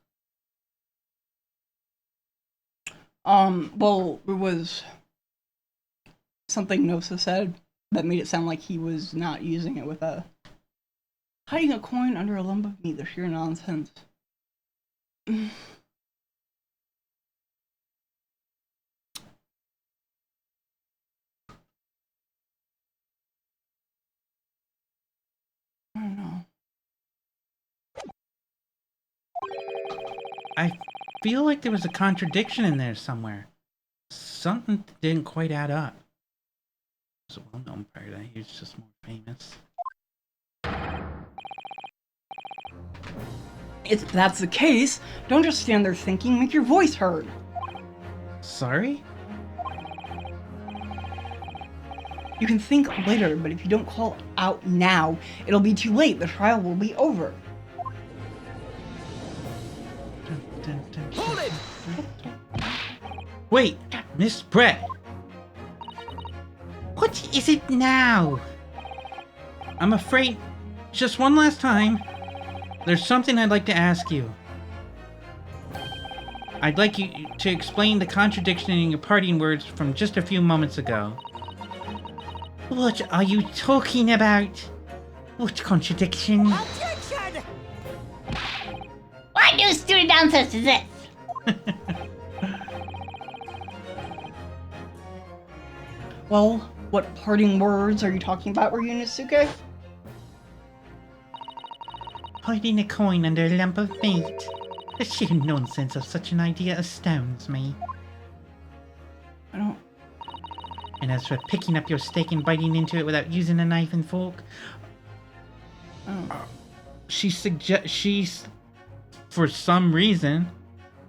F: Well, it was something Nosa said that made it sound like he was not using it with a... Hiding a coin under a lump of meat, the sheer nonsense. I don't know.
C: I feel like there was a contradiction in there somewhere. Something didn't quite add up. He was a well-known pirate. He was just more famous.
F: If that's the case, don't just stand there thinking, make your voice heard.
C: Sorry?
F: You can think later, but if you don't call out now, it'll be too late. The trial will be over.
D: Hold it!
C: Wait, Miss Brett.
A: What is it now?
C: I'm afraid, just one last time, there's something I'd like to ask you. I'd like you to explain the contradiction in your parting words from just a few moments ago.
A: What are you talking about? What contradiction?
D: Objection!
E: What new student nonsense is this?
F: Well, what parting words are you talking about, Ryunosuke?
A: Hiding a coin under a lump of meat. The sheer nonsense of such an idea astounds me.
F: I don't...
A: And as for picking up your steak and biting into it without using a knife and fork,
C: She's, for some reason,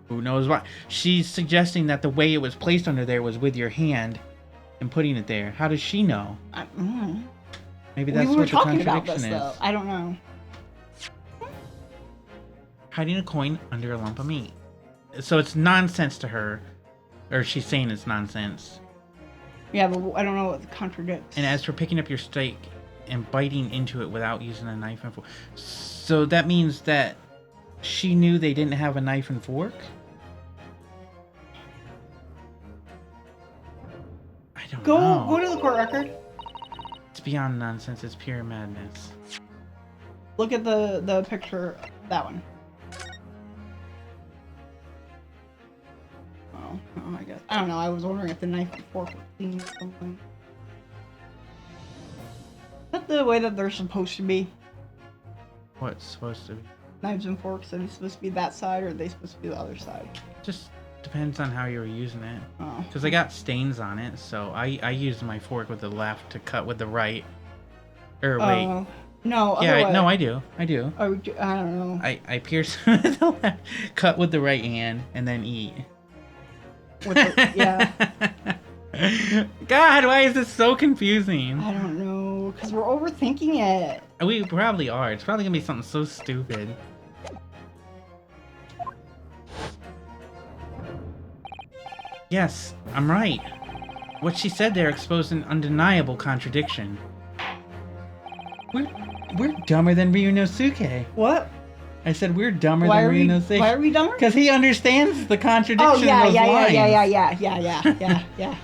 C: who knows why, she's suggesting that the way it was placed under there was with your hand and putting it there. How does she know? Maybe that's
F: we were
C: what the
F: talking about
C: contradiction
F: this,
C: is.
F: though. I don't know.
C: Hiding a coin under a lump of meat. So it's nonsense to her, or she's saying it's nonsense.
F: Yeah, but I don't know what contradicts.
C: And as for picking up your steak and biting into it without using a knife and fork, so that means that she knew they didn't have a knife and fork? I don't know.
F: Go to the court record.
C: It's beyond nonsense. It's pure madness.
F: Look at the picture, that one. Oh, I guess. I don't know, I was wondering if the knife and fork were clean or something. Is that the way that they're supposed to be?
C: What's supposed to be?
F: Knives and forks, are they supposed to be that side, or are they supposed to be the other side?
C: Just depends on how you were using it.
F: Oh.
C: Because I got stains on it, so I used my fork with the left to cut with the right. Or wait.
F: No,
C: Yeah,
F: other way.
C: no, I do. I do.
F: Oh, I don't know.
C: I pierce with the left, cut with the right hand, and then eat.
F: With the, yeah.
C: God, why is this so confusing?
F: I don't know, because we're overthinking it.
C: We probably are. It's probably gonna be something so stupid. Yes, I'm right. What she said there exposed an undeniable contradiction. We're dumber than Ryunosuke.
F: What?
C: I said we're dumber
F: Why
C: than
F: are we?
C: Ryunosuke.
F: Why are we dumber?
C: Because he understands the contradiction
F: Oh yeah,
C: in those
F: yeah,
C: lines.
F: yeah.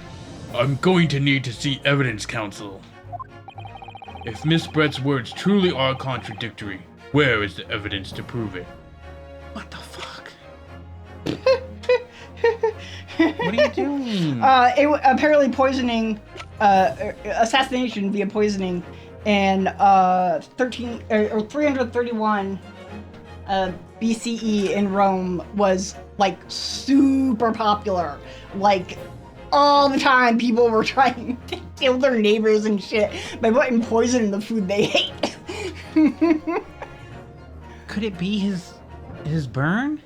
G: I'm going to need to see evidence, counsel. If Miss Brett's words truly are contradictory, where is the evidence to prove it?
C: What the fuck? What are you doing?
F: Apparently poisoning, assassination via poisoning, and 331 BCE in Rome was like super popular. Like all the time, people were trying to kill their neighbors and shit by putting poison in the food they ate.
C: Could it be his burn?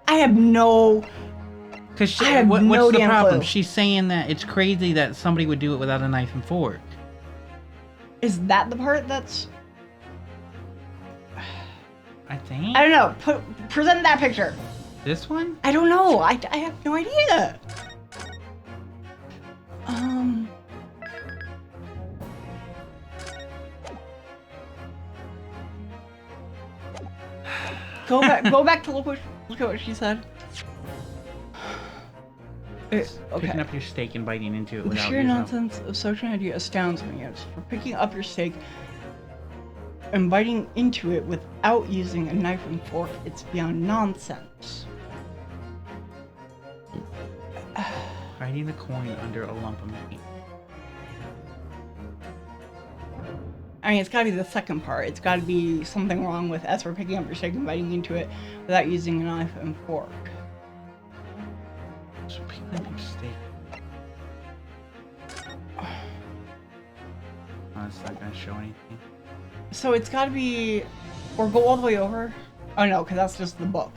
F: I have no.
C: Because
F: I have
C: what's
F: no
C: the
F: damn
C: problem?
F: clue.
C: She's saying that it's crazy that somebody would do it without a knife and fork.
F: Is that the part that's?
C: I think.
F: I don't know. Present that picture.
C: This one?
F: I don't know. I have no idea. Go back to look at what she said.
C: Picking up your steak and biting into it
F: The
C: without
F: sheer
C: using
F: nonsense of such an idea astounds me. As for picking up your steak and biting into it without using a knife and fork, it's beyond nonsense.
C: hiding the coin under a lump of meat.
F: I mean, it's gotta be the second part. It's gotta be something wrong with as for picking up your steak and biting into it without using a knife and fork.
C: So picking up your steak. Oh, it's not gonna show anything.
F: So it's gotta be, or go all the way over. Oh no, because that's just the book.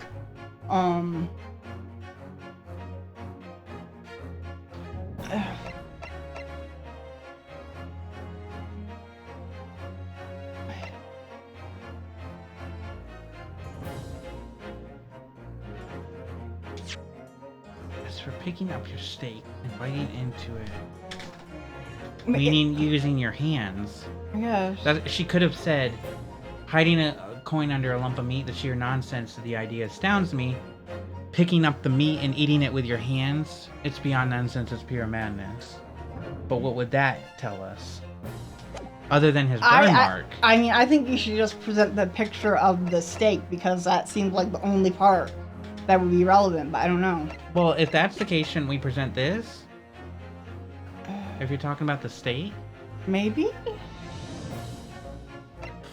C: As for picking up your steak and biting into it, meaning using your hands.
F: Yes.
C: She could have said, hiding a coin under a lump of meat, the sheer nonsense of the idea astounds me. Picking up the meat and eating it with your hands, it's beyond nonsense, it's pure madness. But what would that tell us? Other than his burn mark.
F: I mean, I think you should just present the picture of the steak because that seems like the only part that would be relevant, but I don't know.
C: Well, if that's the case, shouldn't we present this? If you're talking about the steak?
F: Maybe?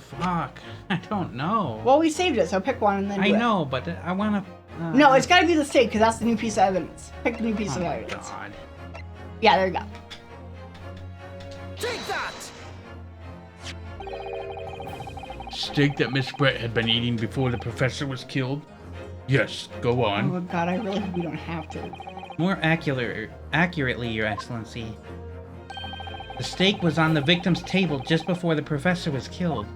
C: Fuck, I don't know.
F: Well, we saved it, so pick one and then do
C: I
F: it.
C: know, but I want to...
F: No, it's gotta be the steak because that's the new piece of evidence. Pick the new piece
C: Oh
F: of
C: my
F: evidence.
C: god.
F: Yeah, there you go.
D: Take that!
G: Steak that Miss Brett had been eating before the professor was killed? Yes, go on.
F: Oh god, I really hope we don't have to.
C: More accurately, Your Excellency. The steak was on the victim's table just before the professor was killed.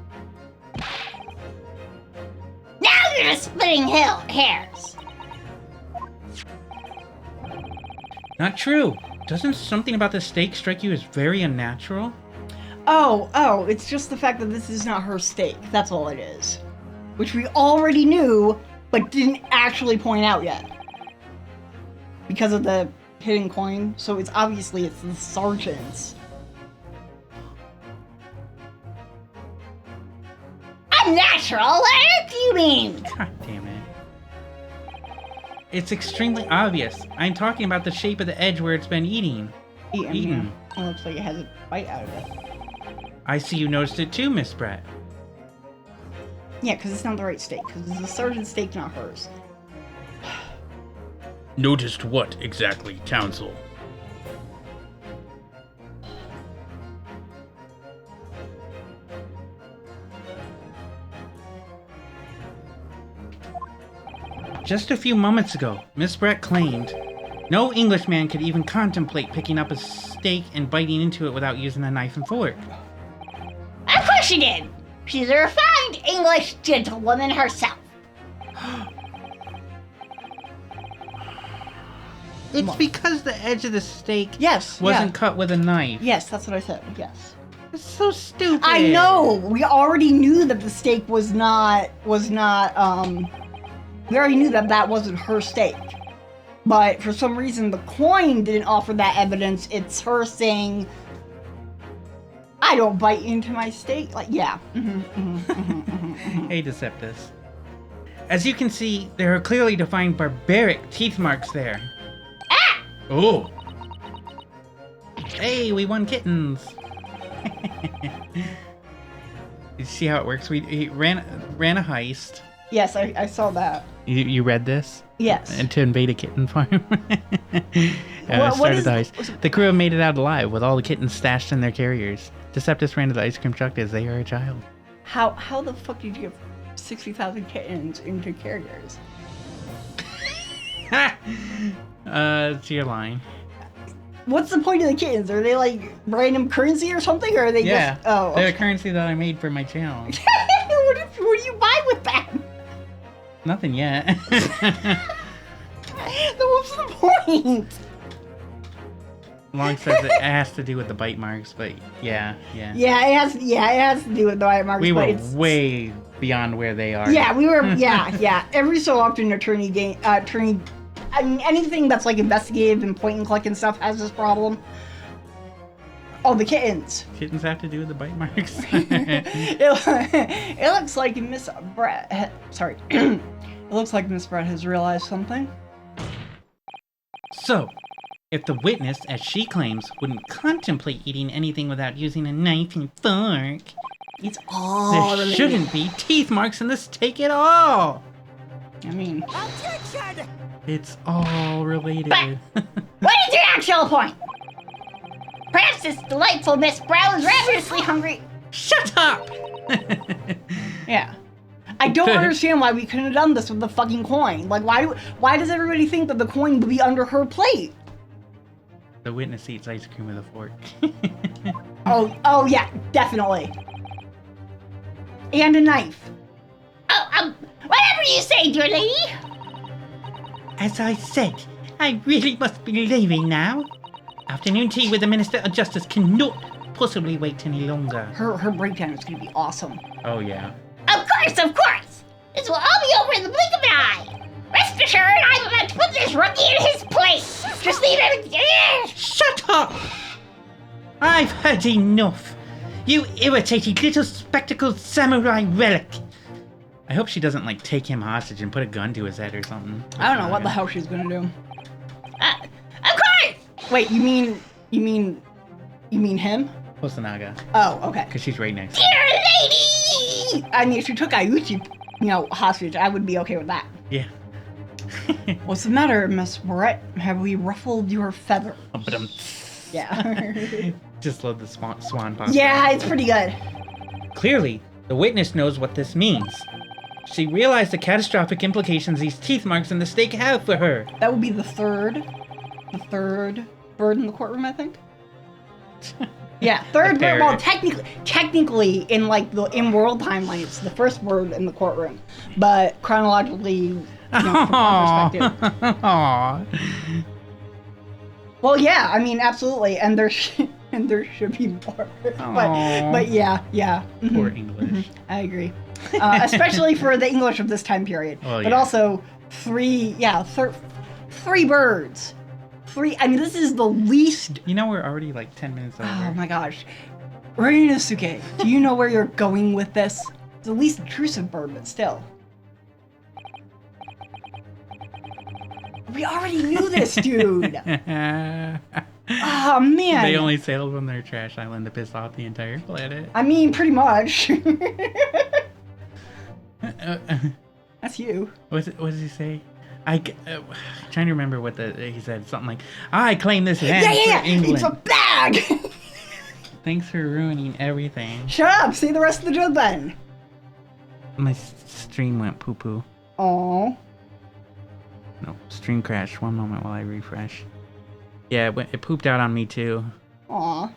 E: Now you're just splitting hairs.
C: Not true. Doesn't something about the steak strike you as very unnatural?
F: Oh, it's just the fact that this is not her steak. That's all it is. Which we already knew, but didn't actually point out yet. Because of the hidden coin, so it's obviously it's the sergeant's.
E: Unnatural? What on earth do you mean?
C: God damn it. It's extremely obvious. I'm talking about the shape of the edge where it's been eaten. Eaten.
F: It looks like it has a bite out of it.
C: I see you noticed it too, Miss Brett.
F: Yeah, because it's not the right steak. Because it's the sergeant's steak, not hers.
G: Noticed what exactly, counsel?
C: Just a few moments ago, Miss Brett claimed no Englishman could even contemplate picking up a steak and biting into it without using a knife and fork.
E: Of course she did. She's a refined English gentlewoman herself.
C: It's because the edge of the steak
F: Yes,
C: wasn't
F: yeah.
C: cut with a knife.
F: Yes, that's what I said. Yes.
C: It's so stupid.
F: I know. We already knew that the steak was not. We already knew that that wasn't her steak. But for some reason, the coin didn't offer that evidence. It's her saying, "I don't bite into my steak." Like, yeah.
C: Hey, Deceptus. As you can see, there are clearly defined barbaric teeth marks there.
G: Oh,
C: Hey, we won kittens. You see how it works? He ran a heist.
F: Yes, I saw that.
C: You read this?
F: Yes.
C: And to invade a kitten farm.
F: What
C: Started
F: is-
C: the heist. The crew made it out alive with all the kittens stashed in their carriers. Deceptus ran to the ice cream truck as they were a child.
F: How the fuck did you get 60,000 kittens into carriers?
C: It's your line.
F: What's the point of the kittens? Are they like random currency or something, or are they
C: Yeah,
F: just? Oh,
C: they're a
F: okay.
C: currency that I made for my channel.
F: what do you buy with that?
C: Nothing yet.
F: What's the point?
C: Long says it has to do with the bite marks, but yeah.
F: Yeah, it has to do with the bite marks.
C: We
F: but
C: were
F: it's,
C: way beyond where they are.
F: Yeah, we were. Yeah. Every so often, I mean, anything that's like investigative and point and click and stuff has this problem. Oh, the kittens.
C: Kittens have to do with the bite marks.
F: It looks like Miss Brett. Sorry. It looks like Miss Brett has realized something.
C: So, if the witness, as she claims, wouldn't contemplate eating anything without using a knife and fork,
F: It's all
C: there
F: related.
C: shouldn't be teeth marks in the steak at all.
F: I mean,
D: Objection!
C: It's all related.
E: What is your actual point? Perhaps this delightful Miss Brown is ravenously hungry.
C: Shut up!
F: yeah. I don't understand why we couldn't have done this with the fucking coin. Like, why does everybody think that the coin would be under her plate?
C: The witness eats ice cream with a fork.
F: Oh yeah, definitely. And a knife.
E: Oh, whatever you say, dear lady.
A: As I said, I really must be leaving now. Afternoon tea with the Minister of Justice cannot possibly wait any longer.
F: Her breakdown is gonna be awesome.
C: Oh, yeah.
E: Of course. This will all be over in the blink of an eye. Rest assured, I'm about to put this rookie in his place. Just leave everything.
A: Shut up! I've had enough. You irritating little spectacled samurai relic.
C: I hope she doesn't, like, take him hostage and put a gun to his head or something.
F: I don't know what the hell she's gonna do.
E: Of course.
F: Wait, you mean him?
C: Hosonaga.
F: Oh, okay.
C: Because she's right next to
E: Dear
C: him.
E: lady.
F: I mean, if she took Ayuchi, hostage, I would be okay with that.
C: Yeah.
F: What's the matter, Miss Brett? Have we ruffled your feather?
C: But
F: Yeah.
C: just love the swan pop.
F: Yeah, it's pretty good.
C: Clearly, the witness knows what this means. She realized the catastrophic implications these teeth marks in the steak have for her.
F: That would be the third bird in the courtroom, I think. Yeah, third
C: The
F: bird. Well,
C: parrot.
F: technically, in like the in-world timeline, it's the first bird in the courtroom, but chronologically, from our perspective.
C: Aww.
F: Well, yeah, I mean, absolutely, and there should be more.
C: Aw.
F: But yeah. Mhm.
C: Poor English.
F: I agree. Especially for the English of this time period.
C: Oh,
F: but
C: yeah.
F: also three birds. I mean, this is the least.
C: You know we're already like 10 minutes over.
F: Oh my gosh. Ryunosuke, do you know where you're going with this? It's the least intrusive bird, but still. We already knew this, dude. Oh, man.
C: They only sailed from their trash island to piss off the entire planet.
F: I mean, pretty much. That's you.
C: What does he say? Trying to remember what he said. Something like, I claim this land
F: Yeah.
C: for England.
F: It's a bag.
C: Thanks for ruining everything.
F: Shut up. Say the rest of the joke then.
C: My stream went poo-poo.
F: Oh.
C: No, stream crashed. One moment while I refresh. Yeah, it pooped out on me too.
F: Aw.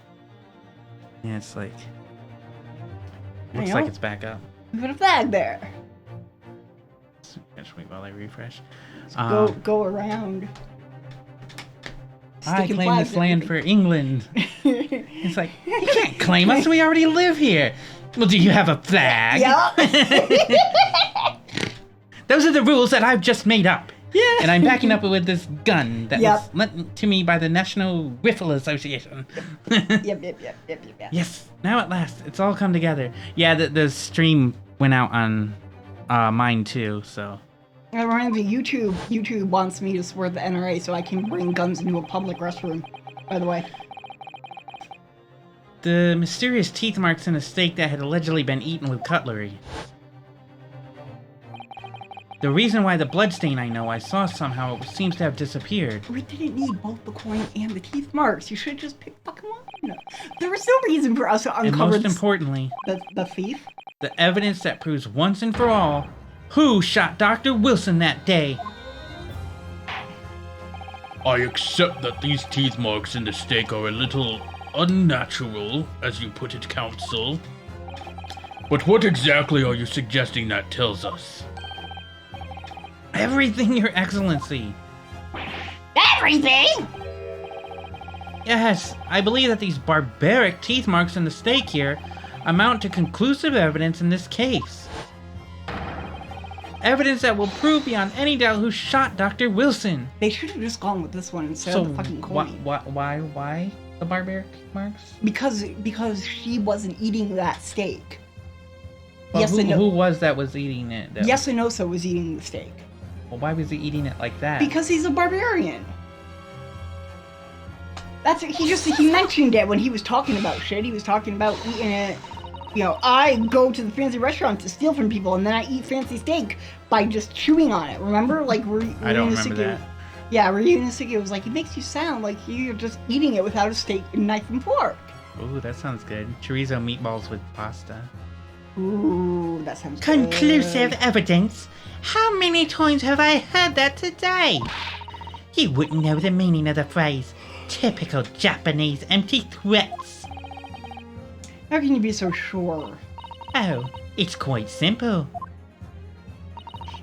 C: Yeah, it's like...
F: You
C: Looks
F: know?
C: like it's back up.
F: Put a flag there.
C: Just wait while I refresh.
F: Go around.
C: I
F: Sticking
C: claim
F: flags
C: this land for England.
F: everywhere.
C: It's like, you can't claim us, we already live here. Well, do you have a flag?
F: Yeah.
C: Those are the rules that I've just made up.
F: Yeah.
C: And I'm backing up with this gun that
F: Yep.
C: was lent to me by the National Rifle Association.
F: Yep.
C: Yes, now at last, it's all come together. Yeah, the stream went out on mine too, so.
F: It reminds me, YouTube wants me to support the NRA so I can bring guns into a public restroom, by the way.
C: The mysterious teeth marks in a steak that had allegedly been eaten with cutlery. The reason why the bloodstain I saw somehow seems to have disappeared.
F: We didn't need both the coin and the teeth marks. You should have just picked fucking one. There was no reason for us to
C: And
F: uncover
C: most importantly,
F: the thief.
C: the evidence that proves once and for all who shot Dr. Wilson that day.
G: I accept that these teeth marks in the steak are a little unnatural, as you put it, Counsel. But what exactly are you suggesting that tells us?
C: Everything, Your Excellency.
E: Everything?
C: Yes, I believe that these barbaric teeth marks in the steak here amount to conclusive evidence in this case. Evidence that will prove beyond any doubt who shot Dr. Wilson.
F: They should have just gone with this one instead
C: So
F: of the fucking coin.
C: why the barbaric marks?
F: Because she wasn't eating that steak.
C: Well,
F: Yes and no.
C: Who was eating it?
F: Yasunosa was eating the steak.
C: Well, why was he eating it like that?
F: Because he's a barbarian. He mentioned it when he was talking about shit. He was talking about eating it. You know, I go to the fancy restaurant to steal from people, and then I eat fancy steak by just chewing on it. Remember? Like,
C: I don't remember that.
F: Yeah, Ryunosuke was like, it makes you sound like you're just eating it without a steak, knife, and fork.
C: Ooh, that sounds good. Chorizo meatballs with pasta.
F: Ooh, that sounds
A: Conclusive
F: good.
A: evidence? How many times have I heard that today? You wouldn't know the meaning of the phrase. Typical Japanese empty threats.
F: How can you be so sure?
A: Oh, it's quite simple.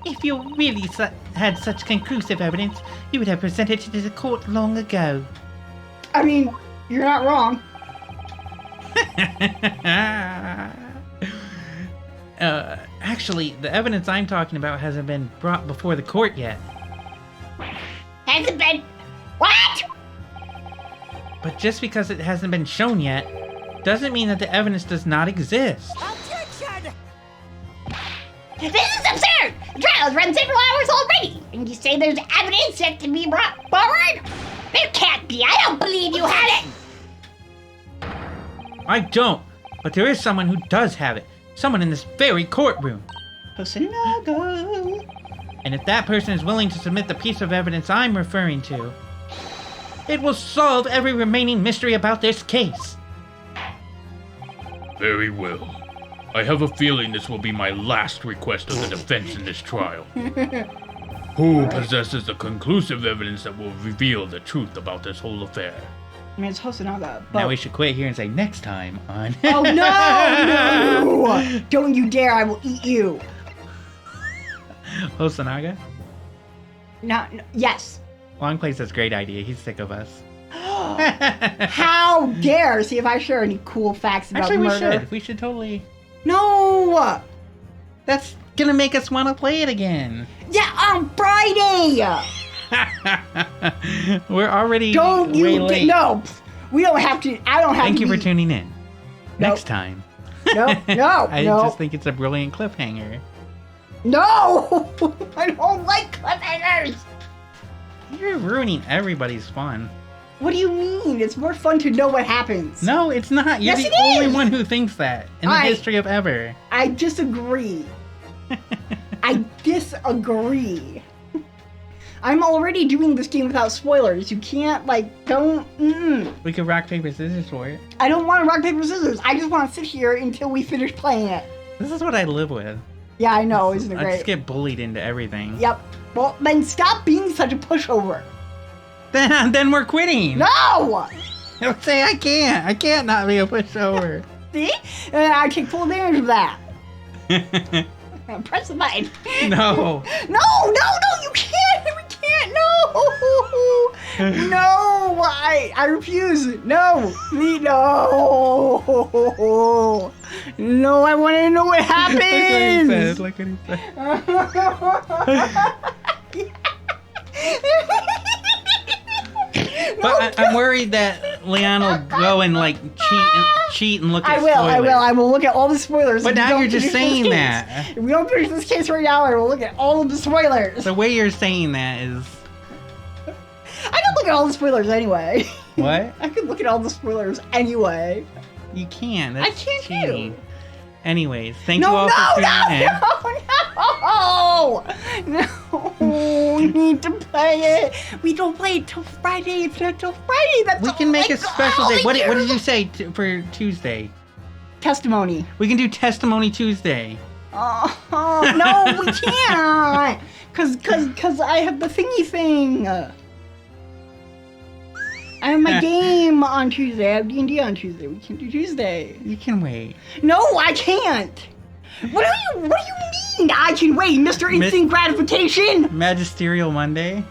A: If you really had such conclusive evidence, you would have presented it to the court long ago.
F: I mean, you're not wrong.
C: Actually, the evidence I'm talking about hasn't been brought before the court yet.
E: Hasn't been. What?
C: But just because it hasn't been shown yet, doesn't mean that the evidence does not exist.
D: Objection!
E: This is absurd! The trial has run several hours already, and you say there's evidence yet to be brought forward? There can't be. I don't believe you had it.
C: I don't, but there is someone who does have it. Someone in this very courtroom.
F: Hosonaga.
C: And if that person is willing to submit the piece of evidence I'm referring to, it will solve every remaining mystery about this case.
G: Very well. I have a feeling this will be my last request of the defense in this trial. Who possesses the conclusive evidence that will reveal the truth about this whole affair?
F: I mean, it's Hosonaga, but...
C: Now we should quit here and say next time on...
F: Oh, no! Don't you dare, I will eat you!
C: Hosonaga?
F: No, yes.
C: Longplay says great idea. He's sick of us.
F: How dare! See if I share any cool facts about
C: Actually,
F: murder.
C: we should totally...
F: No!
C: That's gonna make us want to play it again.
F: Yeah, on Friday!
C: We're already
F: Don't
C: way
F: you
C: late.
F: no! We don't have to. I don't have
C: Thank
F: to.
C: you for
F: be-
C: tuning in.
F: Nope.
C: Next time.
F: No,
C: I
F: no,
C: just think it's a brilliant cliffhanger.
F: no! I don't like cliffhangers!
C: You're ruining everybody's fun.
F: What do you mean? It's more fun to know what happens.
C: No, it's not. You're
F: Yes,
C: the
F: it
C: only
F: is.
C: one who thinks that in the history of ever.
F: I disagree. I disagree. I'm already doing this game without spoilers. You can't, don't.
C: We could rock, paper, scissors for it.
F: I don't want to rock, paper, scissors. I just want to sit here until we finish playing it.
C: This is what I live with.
F: Yeah, I know. Isn't it
C: I
F: great?
C: just get bullied into everything.
F: Yep. Well, then stop being such a pushover.
C: Then we're quitting.
F: No!
C: Don't say I can't. I can't not be a pushover.
F: See? And I take full advantage of that. Press the button.
C: No.
F: No, you can't. We can't. No. No, I refuse. No. No. No, I want to know what happens.
C: Look what he said. But I'm worried that Leon will go and cheat and look at
F: I
C: spoilers.
F: will look at all the spoilers.
C: But
F: if we
C: now
F: don't
C: you're just
F: finish this
C: saying
F: case.
C: that.
F: If we don't finish this case right now, I will look at all of the spoilers.
C: The way you're saying that is
F: I can look at all the spoilers anyway.
C: what?
F: I can look at all the spoilers anyway.
C: You can't.
F: I
C: That's
F: can't
C: cheating.
F: too.
C: Anyways, thank
F: No,
C: you all
F: no,
C: for tuning in.
F: no, we need to play it. We don't play it till Friday. It's not till Friday. That's
C: We can make a special day. What
F: year.
C: did you say for Tuesday?
F: Testimony.
C: We can do Testimony Tuesday.
F: Oh, no, we can't. Cause I have the thingy thing. I have my game on Tuesday. I have D&D on Tuesday. We can't do Tuesday.
C: You can wait.
F: No, I can't. What do you mean I can wait, Mr. Instant Gratification?
C: Magisterial Monday?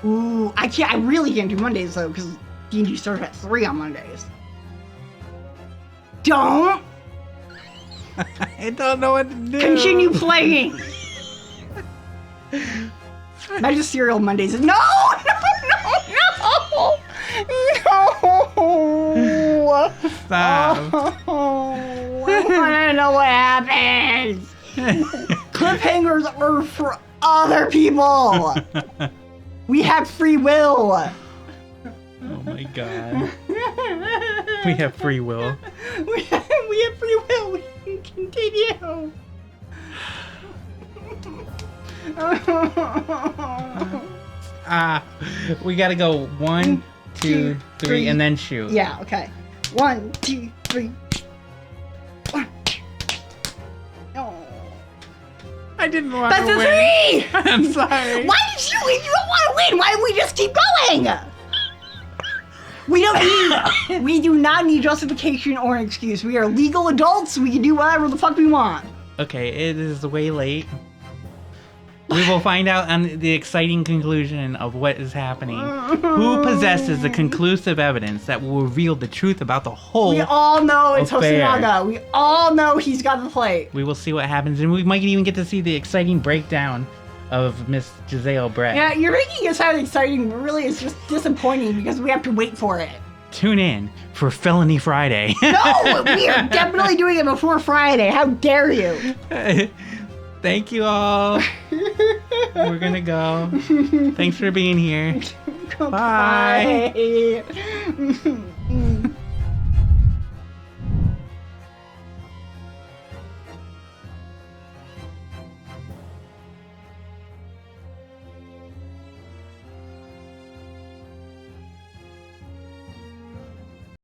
F: Ooh, I can't. I really can't do Mondays though, because D&D starts at 3 on Mondays. Don't
C: I don't know what to do.
F: continue playing. Magisterial Mondays. No!
C: Stop.
F: Oh, I want to know what happens. Cliffhangers are for other people. We have free will.
C: Oh my god. We have free will.
F: We have free will. We can continue.
C: We gotta go 1, 2, 3, and then shoot.
F: Yeah, okay. 1, 2, 3. 1, 2. Oh.
C: I didn't want
F: That's
C: to
F: a
C: win.
F: 3!
C: I'm sorry.
F: Why did you? If you don't want to win, why don't we just keep going? We don't need. We do not need justification or an excuse. We are legal adults. We can do whatever the fuck we want.
C: Okay, it is way late. We will find out on the exciting conclusion of what is happening. Who possesses the conclusive evidence that will reveal the truth about the whole
F: We all know it's
C: affair.
F: Hosonaga. We all know he's got the plate.
C: We will see what happens, and we might even get to see the exciting breakdown of Miss Giselle Brett.
F: Yeah, you're making it sound exciting, but really it's just disappointing because we have to wait for it.
C: Tune in for Felony Friday.
F: No, we are definitely doing it before Friday. How dare you?
C: Thank you all. We're gonna go. Thanks for being here. Bye.
F: Bye.